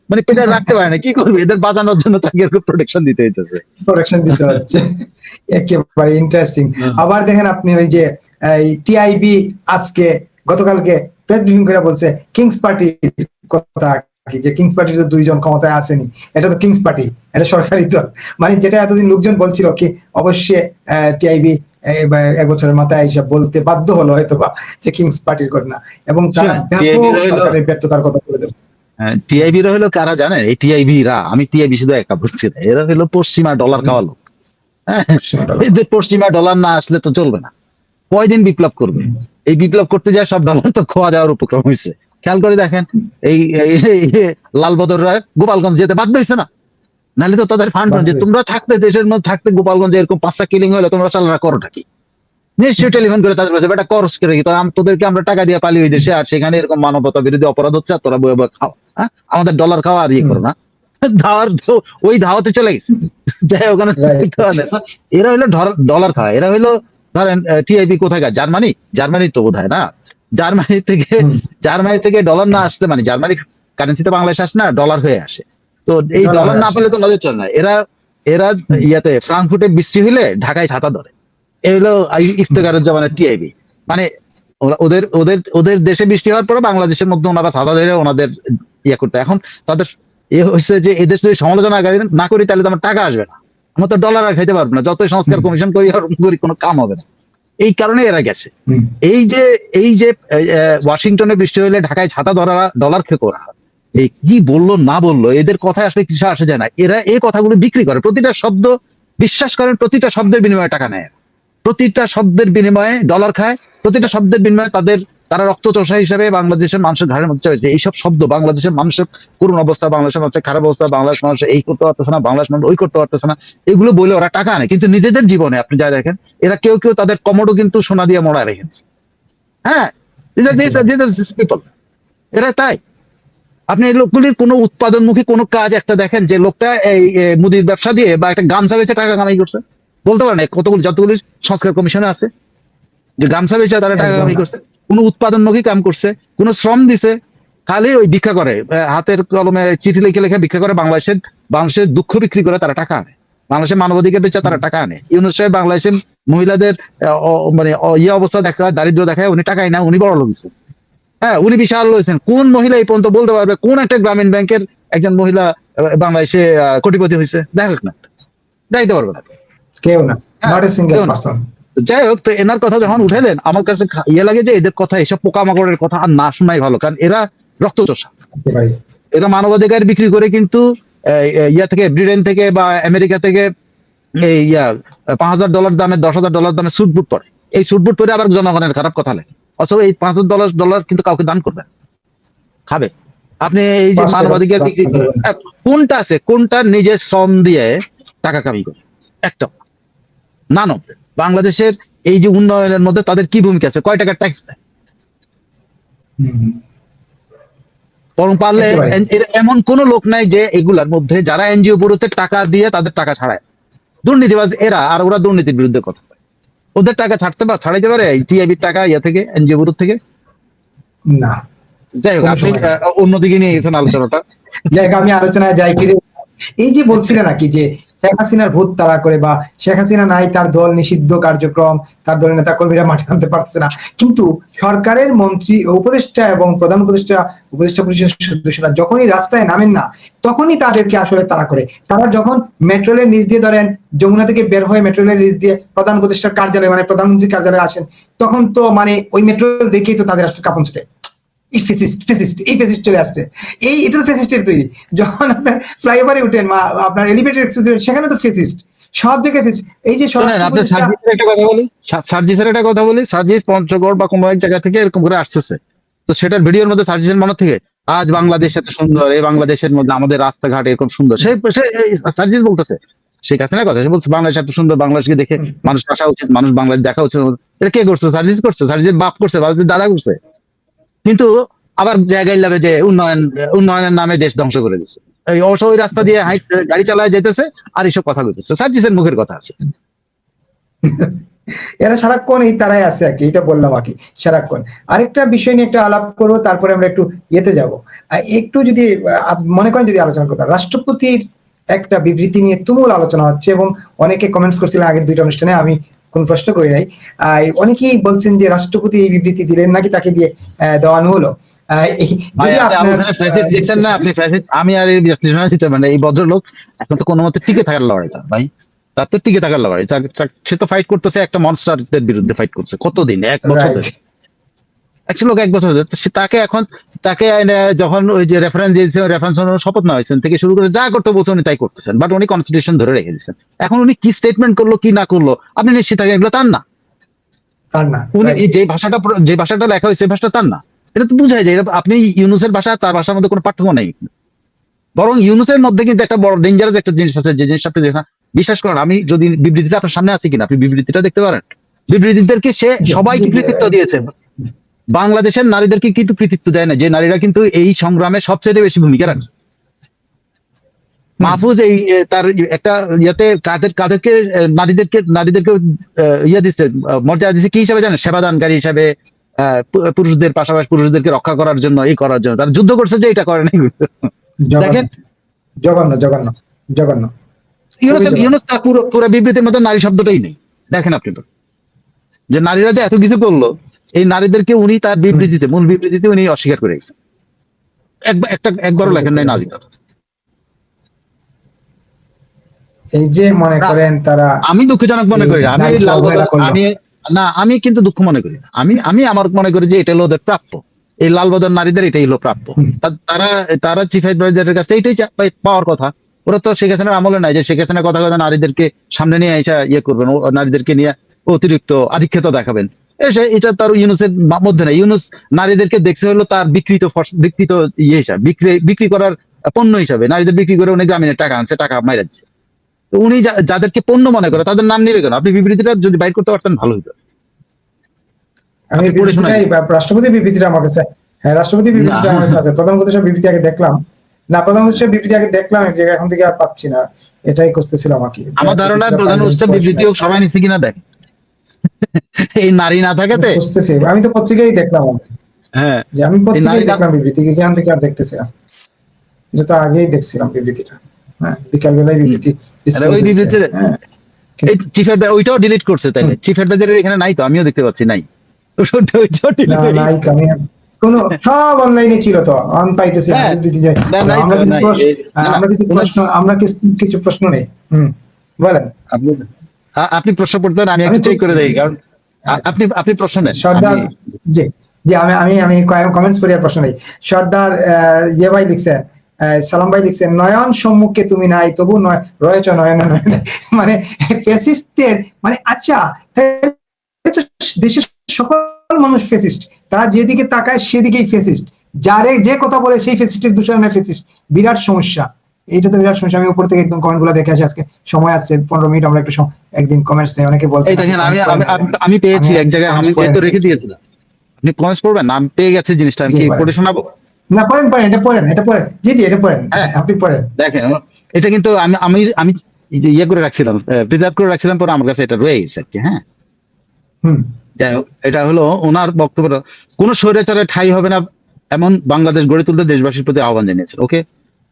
মানে পেটে রাখতে পারে না, কি করবে, এদের বাঁচানোর জন্য তাকে এরকম প্রোটেকশন দিতে হইতেছে। প্রোডাকশন দিতে হচ্ছে। একেবারে ইন্টারেস্টিং। আবার দেখেন আপনি ওই যে টিআইবি আজকে গতকালকে প্রেস ব্রিফিং করে বলছে কিংস পার্টির কথা, কি যে কিংস পার্টির তো 2 জন ক্ষমতায় আসেনি, এটা তো কিংস পার্টি, এটা সরকারি দল। মানে যেটা এতদিন লোকজন বলছিল কি, অবশ্যই টিআইবি 1 বছরের মাথায় এসে বলতে বাধ্য হলো হয়তোবা যে কিংস পার্টির ঘটনা, এবং তারা ব্যাপক সরকারের ব্যর্থতার কথা বলে দিচ্ছে। টিআইবি রা হলো কারা জানেন? এই টিআইবি রা, আমি টিআইবি শুধু একা বলছি না, এরা হলো পশ্চিমা ডলার খাওয়া লোক। এদের পশ্চিমা ডলার না আসলে তো চলবে না। কয়দিন বিপ্লব করবে? এই বিপ্লব করতে যায় সব ডলার তো খোয়া যাওয়ার উপক্রম হয়েছে। খেয়াল করে দেখেন, এই লালবদর রায় গোপালগঞ্জ যেতে বাধ্য হয়েছে না, নাহলে তো তাদের ফান্ড যে তোমরা থাকতে, দেশের মধ্যে থাকতে গোপালগঞ্জে এরকম 5টা কিলিং হলে তোমরা চালারা করোটা কি? নিশ্চয়ই টেলিফোন করে তাদের কাছে, বেটা করস করে কি, তোদেরকে আমরা টাকা দিয়ে পালি ওই দেশে, আর সেখানে এরকম মানবতা বিরোধী অপরাধ হচ্ছে, আর তোরা বয়ে বয়ে খাও, হ্যাঁ আমাদের ডলার খাওয়া আর ইয়ে করো না। ওই ধাওয়াতে চলে গেছে, যাই ওখানে। এরা হইলো ডলার খাওয়া। এরা হইলো ধরেন টিআইবি কোথায়, জার্মানি তো বোধ হয় না, জার্মানি থেকে ডলার না আসলে, মানে জার্মানি কারেন্সি তো বাংলাদেশ আসে না, ডলার হয়ে আসে। তো এই ডলার না পেলে তো নজর চলে না। এরা ইয়াতে ফ্রাঙ্কফুর্টে বৃষ্টি হইলে ঢাকায় ছাতা ধরে। এগুলো ইফতেখারের জমানের টিআইবি, মানে ওদের দেশে বৃষ্টি হওয়ার পরে বাংলাদেশের মধ্যে ওনারা ছাতা ধরে ওনাদের ইয়ে করতে। এখন তাদের হচ্ছে যে এদের যদি সমালোচনা না করি তাহলে তো আমার টাকা আসবে না, আমরা তো ডলার আর খাইতে পারবো না, যতই সংস্কার কমিশন করি আর করি কোনো কাম হবে না। এই কারণে এরা গেছে। এই যে ওয়াশিংটনে বৃষ্টি হইলে ঢাকায় ছাতা ধরা, ডলার খেয়ে করা, এই কি বললো না বললো, এদের কথায় আসলে কিছু আসে যায় না। এরা এই কথাগুলো বিক্রি করে, প্রতিটা শব্দ বিশ্বাস করেন, প্রতিটা শব্দের বিনিময়ে টাকা নেয়। প্রতিটা শব্দের বিনিময়ে ডলার খায়, প্রতিটা শব্দের বিনিময়ে তারা রক্তচোষা হিসেবে বাংলাদেশের মানুষের ঘাড়ের মধ্যে চড়েছে। এইসব শব্দ বাংলাদেশের মানুষের করুণ অবস্থা, বাংলাদেশের মানুষের খারাপ অবস্থা, বাংলাদেশ মানুষ এই করতে পারতেছে না, বাংলাদেশ মানুষ ওই করতে পারতেছে না, এগুলো বলে ওরা টাকা আনে। কিন্তু নিজেদের জীবনে আপনি যা দেখেন, এরা কেউ কেউ তাদের কমোডও কিন্তু সোনা দিয়ে মোড়া রেখেছে। হ্যাঁ, পিপল, এরা তাই। আপনি এই লোকগুলির কোনো উৎপাদনমুখী কোনো কাজ একটা দেখেন যে লোকটা এই মুদির ব্যবসা দিয়ে বা একটা গামছা বেচে টাকা কামাই করছে? বলতে পারেন কতগুলো, যতগুলি সংস্কার কমিশনে আছে যে গামছা বেচে তারা টাকা কামাই করছে? কোনো উৎপাদনমুখী কাম করছে? কোনো শ্রম দিছে? খালি ওই ভিক্ষা করে, হাতের কলমে চিঠি লিখে লিখে ভিক্ষা করে, বাংলাদেশের দুঃখ বিক্রি করে তারা টাকা আনে, বাংলাদেশের মানবাধিকার বেচে তারা টাকা আনে। ইউনূস সাহেব বাংলাদেশের মহিলাদের মানে ইয়ে অবস্থা দেখায়, দারিদ্র দেখায়, উনি টাকাই না, উনি বড় লোক হয়েছেন। হ্যাঁ, উনি বিশাল হয়েছেন। কোন মহিলা এই পর্যন্ত বলতে পারবে কোন একটা গ্রামীণ ব্যাংকের একজন মহিলা বাংলাদেশে কোটিপতি হয়েছে? দেখ না, দেখাইতে পারবে না কেউ না, নট এ সিঙ্গেল কেউ না। পারসন। যাই হোক, তো এনার কথা যখন উঠাইলেন আমার কাছে ইয়ে লাগে যে এদের কথা, এসব পোকামাকড়ের কথা আর না শোনাই ভালো, কারণ এরা রক্তচোষা। এরা মানবাধিকার বিক্রি করে কিন্তু ইয়া থেকে, ব্রিটেন থেকে বা আমেরিকা থেকে এই $5,000 দামে, $10,000 দামে স্যুট বুট পরে। এই স্যুট বুট পরে আবার জনগণের খারাপ কথা লাগে, অথবা এই $5,000 কিন্তু কাউকে দান করবেন, খাবে। আপনি এই যে মানবাধিকার বিক্রি কোনটা আছে, কোনটা নিজের শ্রম দিয়ে টাকা কামাই করে? একটা নান অফ দেম। বাংলাদেশের এই যে উন্নয়নের মধ্যে তাদের কি ভূমিকা আছে? কয় টাকার ট্যাক্স দেয়? বরং পারলে এমন কোন লোক নাই যে এগুলার মধ্যে যারা এনজিও ব্যুরোতে টাকা দিয়ে তাদের টাকা ছাড়ায়। দুর্নীতিবাজ এরা, আর ওরা দুর্নীতির বিরুদ্ধে কথা বলে। ওদের টাকা ছাড়াইতে পারে টিআইবির টাকা ইয়া থেকে, এনজিও ব্যুরো থেকে? না। যাই হোক, আপনি অন্যদিকে নিয়ে গেছেন আলোচনাটা। যাই হোক, আমি আলোচনায় যাই ফিরে। এই যে বলছিলেন নাকি যে শেখ হাসিনার ভূত তাড়া করে, বা শেখ হাসিনা নাই, তার দল নিষিদ্ধ কার্যক্রম, তার দলের নেতা কর্মীরা মাঠে আনতে পারতেছে না, কিন্তু সরকারের মন্ত্রী, উপদেষ্টা এবং প্রধান উপদেষ্টা পরিষদের সদস্যরা যখনই রাস্তায় নামেন না, তখনই তাদেরকে আসলে তাড়া করে। তারা যখন মেট্রো রেলের নিচ দিয়ে, ধরেন যমুনা থেকে বের হয়ে মেট্রো রেলের নিচ দিয়ে প্রধান উপদেষ্টার কার্যালয়, মানে প্রধানমন্ত্রীর কার্যালয়ে আসেন, তখন তো মানে ওই মেট্রো রেল দেখেই তো তাদের আসলে কাঁপন ছুটে, এই ফেসিস্ট চলে আসছে। এটা তো ফেসিস্টের তৈরি। যখন আপনার ফ্লাইওভারে উঠেন, আপনার এলিভেটেড সেখানে তো ফেসিস্ট, সব জায়গায় ফেসিস্ট। এই যে সার্জিসের একটা কথা বলি, সার্জিস পঞ্চগড় বা কোনো এক জায়গা থেকে এরকম করে আসতেছে, তো সেটার ভিডিওর মধ্যে সার্জিসের মনে থেকে আজ বাংলাদেশ এত সুন্দর, এই বাংলাদেশের মধ্যে আমাদের রাস্তাঘাট এরকম সুন্দর, সার্জিস বলতেছে শেখ হাসিনার কথা, সে বলছে বাংলাদেশ এত সুন্দর, বাংলাদেশকে দেখে মানুষ আসা উচিত, মানুষ বাংলাদেশ দেখা উচিত। এটা কে করছে? সার্জিস করছে, সার্জিসের বাপ করছে, সার্জিসের দাদা করছে। কিন্তু আবার জায়গায় লাগবে যে উন্নয়নের নামে দেশ ধ্বংস করে দিচ্ছে, এই অবশ্য ওই রাস্তা দিয়ে গাড়ি চালায় যেতেছে আর এইসব কথা বলতেছে, সার্জিসের মুখের কথা আছে। এরা সারাক্ষণ এই তারাই আছে আর কি, এটা বললাম আর কি, সারাক্ষণ। আরেকটা বিষয় নিয়ে একটা আলাপ করবো, তারপরে আমরা একটু ইয়েতে যাবো। একটু যদি মনে করেন, যদি আলোচনা করতে, রাষ্ট্রপতির একটা বিবৃতি নিয়ে তুমুল আলোচনা হচ্ছে, এবং অনেকে কমেন্টস করছিলেন আগের দুইটা অনুষ্ঠানে, আমি কোন প্রশ্ন করি নাই। অনেকেই বলছেন যে রাষ্ট্রপতি এই বিবৃতি দিলেন নাকি তাকে দিয়ে দেওয়ানো হলো। আমি আর এই বিশ্লেষণ দিতে মানে এই ভদ্রলোক এখন তো কোনো মতে টিকে থাকার লড়াইটা ভাই, তার তো টিকে থাকার লড়াই। সে তো ফাইট করতেছে একটা মনস্টারদের বিরুদ্ধে, ফাইট করছে কতদিন, 1 বছর ধরে। একটা লোক 1 বছর ধরে, তাকে যখন ওই যে রেফারেন্স দিয়েছে, রেফারেন্স শপথ না হয়েছেন থেকে শুরু করে যা করতে বলছে উনি তাই করতেছেন, বাট উনি কনস্টিটিউশন ধরে রেখে দিচ্ছেন। এখন উনি কি স্টেটমেন্ট করলো কি না করলো আপনি নিশ্চিত থাকেন এগুলো তার না। উনি যে ভাষাটা লেখা হয়েছে সেই ভাষাটা তার না। এটা তো বুঝাই যায় আপনি ইউনূসের ভাষা তার ভাষার মধ্যে কোনো পার্থক্য নেই, বরং ইউনূসের মধ্যে কিন্তু একটা বড় ডেঞ্জারাস একটা জিনিস আছে, যে জিনিসটা আপনি দেখেন, বিশ্বাস করেন, আমি যদি বিবৃতিটা আপনার সামনে আছে কিনা আপনি বিবৃতিটা দেখতে পারেন। বিবৃতিদেরকে সে সবাইকে কৃতিত্ব দিয়েছে, বাংলাদেশের নারীদেরকে কিন্তু কৃতিত্ব দেয় না, যে নারীরা কিন্তু এই সংগ্রামে সবচেয়ে বেশি ভূমিকা রাখছে। মাহফুজ এই তার একটা ইয়াতে কাদেরকে নারীদেরকে ইয়ে দিচ্ছে, মর্যাদা দিচ্ছে কি হিসাবে জানেন? সেবাদানকারী হিসাবে, পুরুষদের পাশাপাশি পুরুষদেরকে রক্ষা করার জন্য, এই করার জন্য তারা যুদ্ধ করছে, যে এটা করে নাই। দেখেন, জঘন্য। ইউনূস তার পুরো বিবৃতির মধ্যে নারী শব্দটাই নেই। দেখেন আপনি তো, যে নারীরা যে এত কিছু করলো, এই নারীদেরকে উনি তার বিবৃতিতে, মূল বিবৃতিতে উনি অস্বীকার করে গেছেন। একবারও লেখেন নাই নারী কথা। এই যে মনে করেন তারা, আমি দুঃখজনক মনে করি, আমি কিন্তু দুঃখ মনে করি, আমি আমার মনে করি যে এটা হলো ওদের প্রাপ্য, এই লালবদর নারীদের এটাই হলো প্রাপ্য। তারা চিফ অ্যাডভাইজারের কাছে এইটাই পাওয়ার কথা। ওরা তো শেখ হাসিনার আমলে নাই যে শেখ হাসিনার কথা নারীদেরকে সামনে নিয়ে এসে ইয়ে করবেন, নারীদেরকে নিয়ে অতিরিক্ত আধিক্যতা দেখাবেন। এটা তার ইউনুসের মধ্যে নেই। ইউনুস নারীদেরকে দেখছে হলো তার বিকৃত ইয়ে হিসাবে, বিক্রি করার পণ্য হিসাবে। নারীদের বিক্রি করে উনি গ্রামীণের টাকা আনছে, টাকা মাইরা দিচ্ছে। তো উনি যাদেরকে পণ্য মনে করে তাদের নাম নেবে কেন? আপনি বিবৃতিটা যদি বাইর করতে পারতেন ভালো হতো। আমি আপনি পড়ে শোনান। রাষ্ট্রপতির বিবৃতিটা আমার কাছে, হ্যাঁ রাষ্ট্রপতির বিবৃতিটা আমার কাছে আছে। প্রধান উপদেষ্টার বিবৃতি আগে দেখলাম, না প্রধান উপদেষ্টার বিবৃতি আগে দেখলাম এক জায়গায়, এখন থেকে আর পাচ্ছি না, এটাই খুঁজতেছিলাম আর কি। আমার ধারণা প্রধান উপদেষ্টার বিবৃতিও সবাই নিচ্ছে কিনা দেখ। এই নারী না থাকাতে খুঁজতেছি, আমি তো পত্রিকায় দেখলাম, হ্যাঁ যে আমি পত্রিকায় নারী দেখলাম বিবৃতি, এখান থেকে আর দেখতেছিলাম। এটা তো আগেই দেখছিলাম বিবৃতিটা, হ্যাঁ বিকাল বেলায় বিবৃতি ওই বিবৃতির হ্যাঁ। এই চিফ ওইটাও ডিলিট করছে তাইলে? চিফ অ্যাডভাইজারের এখানে নাই তো, আমিও দেখতে পাচ্ছি নাই। না নাই তো, আমি কোন সব অনলাইনে ছিল তো, আমি পাইতেছি না। আমরা কিছু প্রশ্ন নেই। বলেন আপনি প্রশ্ন করতেন, আমি একটু চেক করে দেই, কারণ আপনি প্রশ্ন নেন। সর্দার জি জি, আমি কমেন্টস পড়ি আর প্রশ্ন নেই। সর্দার ইয়ে ভাই লিখছেন, সালাম ভাই লিখছেন, নয়ন সম্মুখে তুমি নাই তবু নয় রয়েছ নয়ন নয়ন। মানে ফ্যাসিস্টদের মানে আচ্ছা, দেশের সকল মানুষ ফ্যাসিস্ট, তারা যেদিকে তাকায় সেদিকেই ফ্যাসিস্ট, যারে যে কথা বলে সেই ফ্যাসিস্টের দূষণে ফ্যাসিস্ট। বিরাট সমস্যা, এইটা তো বিরাট সমস্যা। আমি উপর থেকে একদম কমেন্ট গুলো দেখে আসি, আজকে সময় আছে 15 মিনিট, আমরা একটু একদিন কমেন্টস দেই, অনেকে বলছে। এই দেখেন আমি পেয়েছি এক জায়গায়, আমি তো রেখে দিয়েছিলাম। আপনি কমেন্টস পড়বেন, আমি পেয়ে গেছি জিনিসটা, আমি কি পড়ে শোনাবো? না পড়েন, এটা পড়েন। জি জি, এটা পড়েন, আপনি পড়েন। দেখেন এটা কিন্তু আমি ইয়ে করে রাখছিলাম, প্রিজার্ভ করে রাখছিলাম, পরে আমার কাছে এটা রয়ে গেছে আর কি। হ্যাঁ এটা হলো ওনার বক্তব্য, কোন স্বৈরাচারের ঠাঁই হবে না এমন বাংলাদেশ গড়ে তুলতে দেশবাসীর প্রতি আহ্বান জানিয়েছেন। ওকে,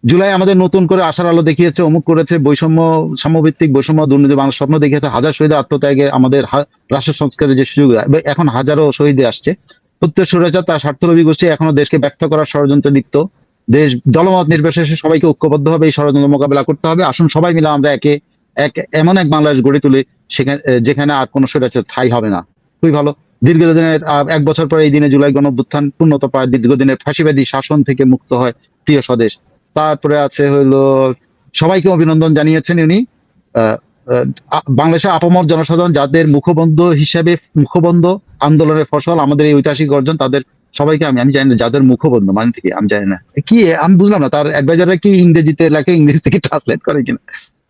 জুলাই আমাদের নতুন করে আশার আলো দেখিয়েছে, অমুক করেছে, বৈষম্য সাম্যভিত্তিক বৈষম্য দুর্নীতি বাংলা স্বপ্ন দেখিয়েছে, হাজার শহীদের আত্মত্যাগে আমাদের রাষ্ট্র সংস্কারের যে সুযোগ, এখন হাজারো শহীদ আসছে। প্রত্যেক স্বৈরাচার তার স্বার্থলোভী গোষ্ঠী এখনো দেশকে ব্যর্থ করার ষড়যন্ত্রে লিপ্ত। দেশ দলমত নির্বিশেষে সবাইকে ঐক্যবদ্ধভাবে এই ষড়যন্ত্র মোকাবেলা করতে হবে। আসুন সবাই মিলে আমরা এমন এক বাংলাদেশ গড়ে তুলি যেখানে আর কোনো স্বৈরাচার ঠাঁই হবে না। খুবই ভালো। দীর্ঘদিনের 1 বছর পরে এই দিনে জুলাই গণঅভ্যুত্থান পূর্ণতা পায়, দীর্ঘদিনের ফাঁসিবাদী শাসন থেকে মুক্ত হয় প্রিয় স্বদেশ। তারপরে আছে হলো সবাইকে অভিনন্দন জানিয়েছেন উনি, বাংলাদেশের আপামর জনসাধারণ যাদের মুখবন্ধ আন্দোলনের ফসল আমাদের এই ঐতিহাসিক অর্জন, তাদের সবাইকে আমি জানি না যাদের মুখবন্ধ মানে কি, আমি জানি না কি, আমি বুঝলাম না তার অ্যাডভাইজাররা কি ইংরেজিতে লেখে, ইংরেজি থেকে ট্রান্সলেট করে কিনা।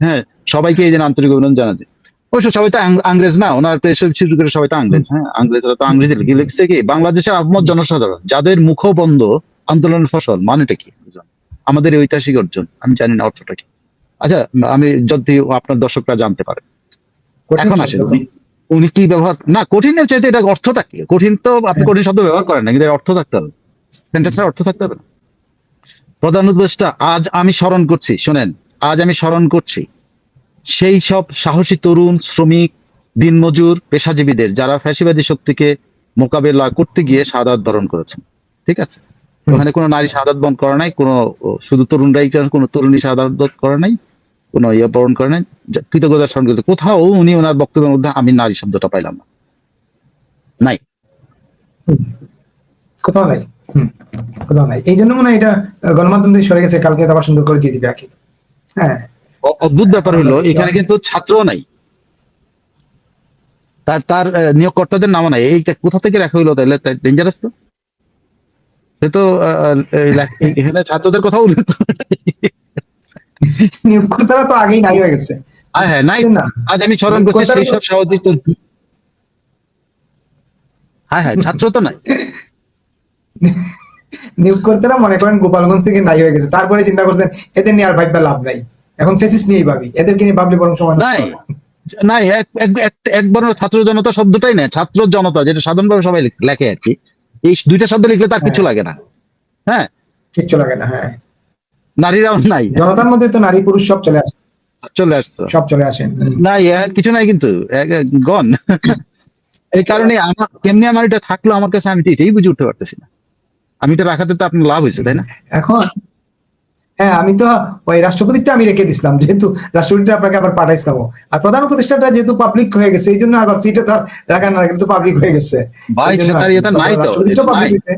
হ্যাঁ সবাইকে এই যে আন্তরিক অভিনন্দন জানাচ্ছি। অবশ্য সবাই তো আংরেজ না, ওনার শুরু করে সবাই তো আংরেজ। হ্যাঁ ইংরেজরা তো ইংরেজি লিখছে কি, বাংলাদেশের আপামর জনসাধারণ যাদের মুখবন্ধ আন্দোলনের ফসল মানেটা কি, আমাদের এই ঐতিহাসিক অর্জন, আমি জানি না অর্থটা কি। আচ্ছা আমি যদি আপনার দর্শকরা জানতে পারে। এখন আসেন উনি কি ব্যবহার, না কঠিনের চাইতে এটা অর্থটা কি? কঠিন তো আপনি কঠিন শব্দ ব্যবহার করেন না, কিন্তু অর্থ থাকতে হবে, সেন্টেন্সটার অর্থ থাকতে হবে। প্রধান উপদেষ্টা, আজ আমি স্মরণ করছি, শোনেন, আজ আমি স্মরণ করছি সেই সব সাহসী তরুণ, শ্রমিক, দিনমজুর, পেশাজীবীদের যারা ফ্যাসিবাদী শক্তিকে মোকাবেলা করতে গিয়ে শাহাদাত বরণ করেছেন। ঠিক আছে, ওখানে কোনো নারী শাহাদাত বরণ করে নাই, কোনো শুধু তরুণরাই, কোনো তরুণী শাহাদাত করে নাই, কোনো ইয়ে বরণ করে নাই, কৃতজ্ঞতা স্মরণ করতে। কোথাও উনি ওনার বক্তব্যের মধ্যে আমি নারী শব্দটা পাইলাম না, নাই, কোথাও নাই, কোথাও নাই। এই জন্য মনে হয় এটা গণমাধ্যম থেকে সরে গেছে, কালকে আবার সুন্দর করে দিয়ে দিবে আকি। হ্যাঁ অদ্ভুত ব্যাপার হলো এখানে কিন্তু ছাত্রও নাই, তার নিয়োগকর্তাদের নামও নাই। এইটা কোথা থেকে রাখা হইলো তাহলে? ডেঞ্জারাস তো। সে তো এখানে ছাত্রদের কথা উল্লেখ নিয়োগকর্তারা তো আগেই নাই হয়ে গেছে। হ্যাঁ নাই, আজ আমি স্মরণ করছি সেই সব সাহসী। হ্যাঁ ছাত্র তো নাই। নিয়োগকর্তারা মনে করেন গোপালগঞ্জ থেকে নাই হয়ে গেছে, তারপরে চিন্তা করতেন এদের নিয়ে আর ভাববার লাভ নাই, এখন ফেসিস নিয়েই ভাবি, এদেরকে নিয়ে ভাবলে বরং সময় নাই। নাই একবার ছাত্র জনতা শব্দটাই নেই, ছাত্র জনতা যেটা সাধারণভাবে সবাই লেখে আর কি, এই দুইটা শব্দ লিখলে তার কিছু লাগে না। হ্যাঁ কিচ্ছু লাগে না। হ্যাঁ নারীরাও নাই, জনতার মধ্যে তো নারী পুরুষ সব চলে আসে, সব চলে আসেন। নাই কিছু নাই কিন্তু গণ। এই কারণে কেমনি আমার এটা থাকলো আমার কাছে, আমি তো এটাই বুঝে উঠতে পারতেছি না। আমি এটা রাখাতে তো আপনার লাভ হয়েছে তাই না? এখন হ্যাঁ আমি তো ওই রাষ্ট্রপতিটা আমি রেখে দিছিলাম, যেহেতু রাষ্ট্রপতিটা আপনাকে আবার পাঠাইছিলাম, আর প্রধান উপদেষ্টাটা যেহেতু পাবলিক হয়ে গেছে এই জন্য আর ভাবছি এটা তো রাখা না, কিন্তু পাবলিক হয়ে গেছে ভাই, রাষ্ট্রপতিটা পাবলিক হয়েছে।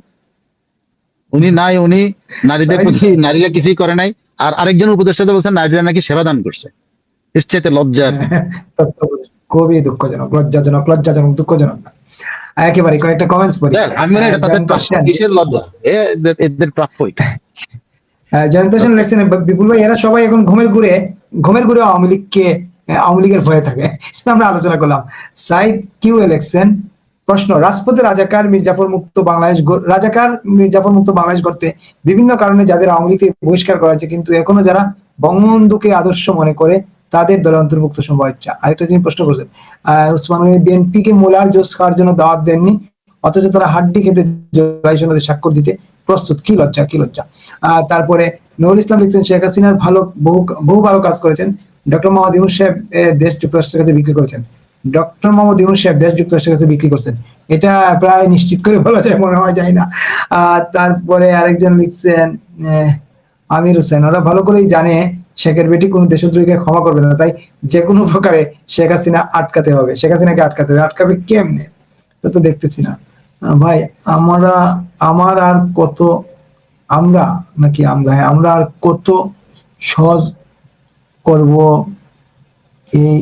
উনি নাই, উনি নারীদের প্রতি, নারীরা কিছুই করে নাই। আর আরেকজন উপদেষ্টা বলছেন নারীরা নাকি সেবা দান করছে, এর চাইতে লজ্জা। খুবই দুঃখজনক, লজ্জাজনক, দুঃখজনক না, একেবারে। কয়েকটা কমেন্টস পড়ি। দেখ, আমি মানে এটা তাদের জয়ন্ত প্রাপ্য, সেন, কিসের লজ্জা, এদের প্রাপ্য এটা। জয়ন্ত সেন লিখছেন, বিপুল ভাই এরা সবাই এখন ঘুমের ঘুরে আওয়ামী লীগকে, আওয়ামী লীগের ভয়ে থাকে, সেটা আমরা আলোচনা করলাম। সাইদ কিউ লিখছেন, প্রশ্ন, রাজপথে রাজাকার মির্জাফর মুক্ত বাংলাদেশ করতে বিভিন্ন কারণে যাদের আওয়ামী লীগ থেকে বহিষ্কার করা হয়েছে, কিন্তু এখনো যারা বঙ্গবন্ধুকে আদর্শ মনে করে তাদের দলে অন্তর্ভুক্ত সম্ভব হচ্ছে। আরেকটা জিনিস প্রশ্ন করছেন, উসমান গনি, বিএনপি কে মোলার জোস খাওয়ার জন্য দাওয়াত দেননি, অথচ তারা হাড্ডি খেতে জুলাই সনদে স্বাক্ষর দিতে প্রস্তুত, কি লজ্জা, কি লজ্জা। তারপরে নুরুল ইসলাম লিখছেন, শেখ হাসিনার বহু ভালো কাজ করেছেন, ডক্টর মোহাম্মদ ইউনূস সাহেব দেশ যুক্তরাষ্ট্রের কাছে বিক্রি করেছেন, ডক্টর মোহাম্মদ ইউনূস সাহেব দেশ যুক্তরাষ্ট্রের কাছে বিক্রি করছেন, এটা প্রায় নিশ্চিত করে বলা যায়, মনে হয়, যায় না। তারপরে আরেকজন লিখছেন, আমির হোসেন, ওরা ভালো করেই জানে শেখের বেটি কোনো দেশদ্রোহীকে ক্ষমা করবে না, তাই যে কোনো প্রকারে শেখ হাসিনাকে আটকাতে হবে, আটকাবে কেমনে, তা তো দেখতেছি না। ভাই, আমার আর কত, আমরা নাকি আমরা, হ্যাঁ, আমরা আর কত সহজ করব এই,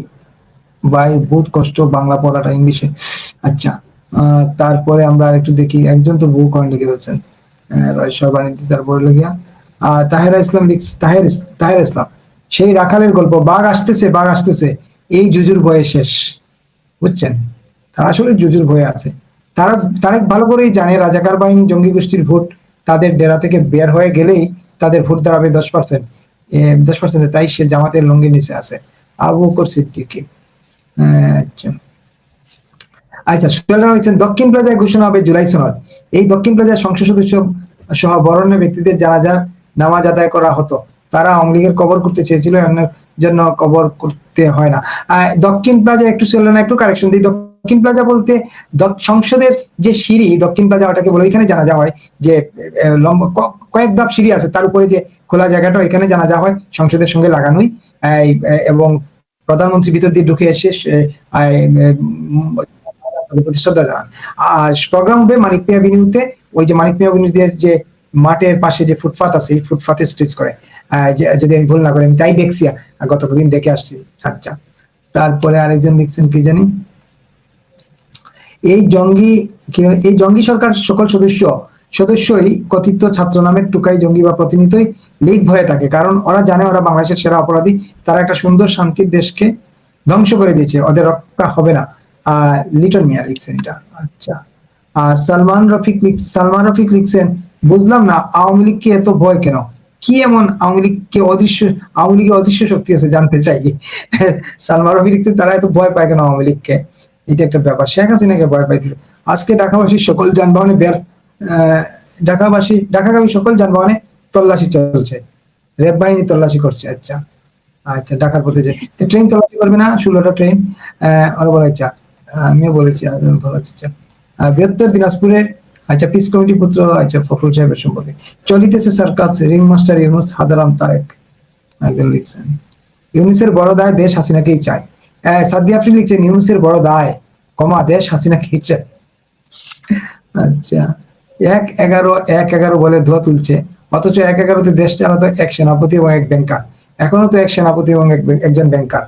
ভাই বহুত কষ্ট বাংলা পড়াটা, ইংলিশে। আচ্ছা, তারপরে আমরা আরেকটু দেখি, একজন তো বহু কমেন্ট লিখে ফেলছেন, রয়সর বাণিজ্য, তারপরে লিখিয়া তাহেরা ইসলাম, সেই রাখালের গল্প, বাঘ আসতেছে, এই জুজুর ভয়ে শেষ, বুঝছেন, তারা আসলে জুজুর ভয়ে আছে। তারা ভালো করেই জানে রাজাকার বাহিনী, জঙ্গি গোষ্ঠীর ভোট তাদের ডেরা থেকে বের হয়ে গেলেই তাদের ভোট দাঁড়াবে 10%, 10%, তাই সে জামাতের লঙ্গির নিচে আছে। আবু বকর সিদ্দিকী। আচ্ছা আচ্ছা, দক্ষিণ প্লাজায় ঘোষণা হবে জুলাই সনদ, এই দক্ষিণ প্লাজায় সংসদ সদস্য সহ বরেণ্য ব্যক্তিদের জানাজার নামাজ আদায় করা হতো, তারা আওয়ামী লীগের কবর করতে চেয়েছিল, এমনের জন্য কবর করতে হয় না। দক্ষিণ প্লাজা একটু চললো না, একটু কারেকশন দিই। দক্ষিণ প্লাজা বলতে সংসদের যে সিঁড়ি, দক্ষিণ প্লাজা ওটাকে বলে, ওইখানে জানাজা হয়, যে লম্বা কয়েক ধাপ সিঁড়ি আছে, তার উপরে যে খোলা জায়গাটা, ওইখানে জানাজা হয়, সংসদের সঙ্গে লাগানোই, এবং প্রধানমন্ত্রী ভিতর দিয়ে ঢুকে এসে শ্রদ্ধা জানান। আর প্রোগ্রাম হবে মানিক মিয়া এভিনিউতে, ওই যে মানিক মিয়া এভিনিউদের যে মাঠের পাশে যে ফুটপাত আছে, এই ফুটপাতে স্টেজ করে, যদি আমি ভুল না করি, আমি তাই দেখছি, গত কদিন দেখে আসছি। আচ্ছা, তারপরে আরেকজন লিখছেন, কি জানি, এই জঙ্গি সরকার সকল সদস্যই কথিত ছাত্র নামের টুকাই জঙ্গি বা প্রতিনিধিই লীগ ভয়ে থাকে, কারণ ওরা জানে ওরা বাংলাদেশের সেরা অপরাধী, তারা একটা সুন্দর শান্তির দেশকে ধ্বংস করে দিয়েছে, ওদের রক্ষা হবে না। লিটন মিয়া লিখছেন এটা। আচ্ছা, আর সালমান রফিক লিখছেন, বুঝলাম না আওয়ামী লীগকে এত ভয় কেন, কি এমন আওয়ামী লীগের অদৃশ্য শক্তি আছে, জানতে চাই। সালমান রফিক লিখছেন, তারা এত ভয় পায় কেন আওয়ামী লীগকে, এটা একটা ব্যাপার। শেখ হাসিনাকে ভয় পাইতে, আজকে ঢাকাবাসীর সকল যানবাহনে ঢাকাগামী সকল যানবাহনে তল্লাশি চলছে, র্যাব বাহিনী তল্লাশি করছে। আচ্ছা আচ্ছা, ঢাকার পথে যে ট্রেন তল্লাশি করবে না, 16টা ট্রেন, ওরা বলে। আচ্ছা, আমিও বলেছি, বৃহত্তর দিনাজপুরের, আচ্ছা, পিস কমিটি পুত্র, আচ্ছা, ফখরুল সাহেবের সম্পর্কে চলিতেছে সার্কাস, রিং মাস্টার ইউনুস, হাদারাম তারেক একজন লিখছেন, ইউনুসের বড় দায়, দেশ হাসিনাকেই চায়। সাদি আফরিন লিখছেন, ইউনুসের বড় দায়, দেশ হাসিনাকেই চায়। আচ্ছা, 1-11 বলে ধোয়া তুলছে, অথচ 1-11-তে দেশ চালাতো এক সেনাপতি এবং এক ব্যাংকার, এখনো তো এক সেনাপতি এবং একজন ব্যাংকার।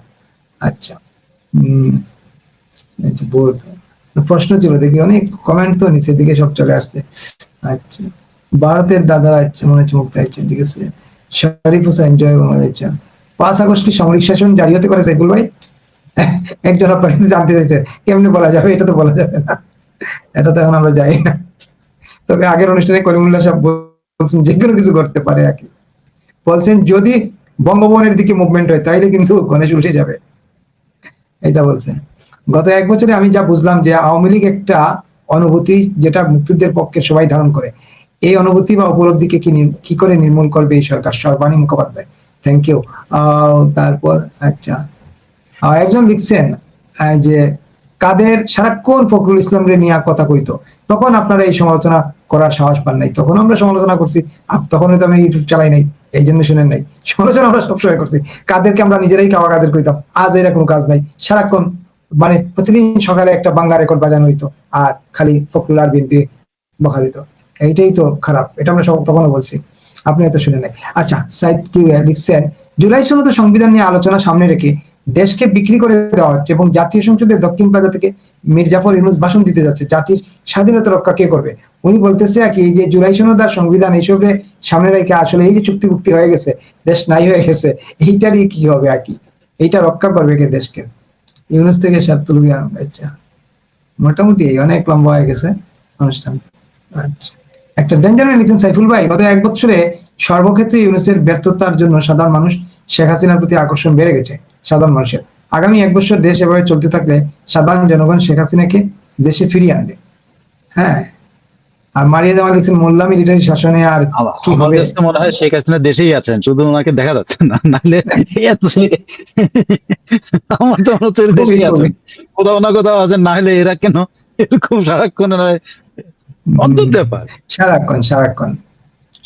আচ্ছা, প্রশ্ন ছিল, দেখি অনেক কমেন্ট তো নিচের দিকে সব চলে আসছে। আচ্ছা, ভারতের দাদারা, আচ্ছা, মনে হচ্ছে মুক্তি আছে, ঠিক আছে। শরীফ হোসেন, জয় বাংলাদেশ। 5 আগস্ট কি সামরিক শাসন জারি হতে পারে সাইফুল ভাই? একজন আপনার কাছে জানতে চাইছে, কেমনে বলা যাবে, এটা তো বলা যাবে না, এটা তো এখন আমরা জানি না। তবে আগের অনুষ্ঠানে করিমুল্লাহ সাহেব বলছেন যে কোনো কিছু করতে পারে, আর কি বলছেন, যদি বঙ্গভবনের দিকে মুভমেন্ট হয় তাইলে কিন্তু গণেশ উঠে যাবে, এটা বলছেন। গত 1 বছরে আমি যা বুঝলাম যে আওয়ামী লীগ একটা অনুভূতি, যেটা মুক্তিযুদ্ধের পক্ষে সবাই ধারণ করে, এই অনুভূতি বা উপলব্ধিকে কি করে নির্মূল করবে এই সরকার, সর্বাণী মুখোপাধ্যায়, থ্যাংক ইউ। তারপর, আচ্ছা, একজন লিখছেন যে কাদের সারাক্ষণ ফখরুল ইসলামরে নিয়ে কথা কইতো, তখন আপনারা এই সমালোচনা করার সাহস পান নাই, তখন আমরা সমালোচনা করছি, তখন তো আমি ইউটিউব চালাই নাই, এই জন্য শুনেন নাই, সমালোচনা আমরা সবসময় করছি, কাদেরকে আমরা নিজেরাই কাওয়া কাদের কইতাম, আজ এরা কোনো কাজ নাই, সারাক্ষণ মানে প্রতিদিন সকালে একটা বাংলা রেকর্ড বাজানো হইতো, আর খালি ফখরুল আর বিএনপি বকা দিত, এইটাই তো খারাপ, এটা আমরা তখনও বলছি, আপনি এত শুনে নাই। আচ্ছা, সাইদ কি লিখছেন, জুলাই সনদ সংবিধান নিয়ে আলোচনা সামনে রেখে দেশকে বিক্রি করে দেওয়া হচ্ছে এবং জাতীয় সংসদের দক্ষিণ প্লাজা থেকে মীর জাফর ইউনূস ভাষণ দিতে যাচ্ছে, জাতির স্বাধীনতা রক্ষা কে করবে? উনি বলতেছে কি এই যে জুলাই সনদ আর সংবিধান এইসবের সামনে রেখে আসলে এই যে চুক্তি হয়ে গেছে, দেশ নাই হয়ে গেছে, এইটারই কি হবে আর কি, এইটা রক্ষা করবে কে দেশকে? ইউনূস থেকে সার্তুলবি। আচ্ছা, মোটামুটি অনেক লম্বা হয়ে গেছে অনুষ্ঠান। আচ্ছা, একটা ডেঞ্জার লিখছেন সাইফুল ভাই, গত 1 বছরে সর্বক্ষেত্রে ইউনূসের ব্যর্থতার জন্য সাধারণ মানুষ শেখ হাসিনার প্রতি আকর্ষণ বেড়ে গেছে সাধারণ মানুষের। আগামী 1 বছর দেশ এভাবে চলতে থাকলে সাধারণ জনগণ শেখ হাসিনাকে দেশে ফিরিয়ে আনবে। হ্যাঁ, আর মারিয়া জামান লিখছেন মোল্লা মিলিটারি শাসনে আর কি আমার হবে? কাছে মনে হয় শেখ হাসিনা দেশেই আছেন, শুধু ওনাকে দেখা যাচ্ছে না, নাহলে আমার তো মনে হচ্ছে দেশেই আছেন, কোথাও না কোথাও আছেন, না হলে এরা কেন এরকম সারাক্ষণ অদ্ভুত ব্যাপার, সারাক্ষণ সারাক্ষণ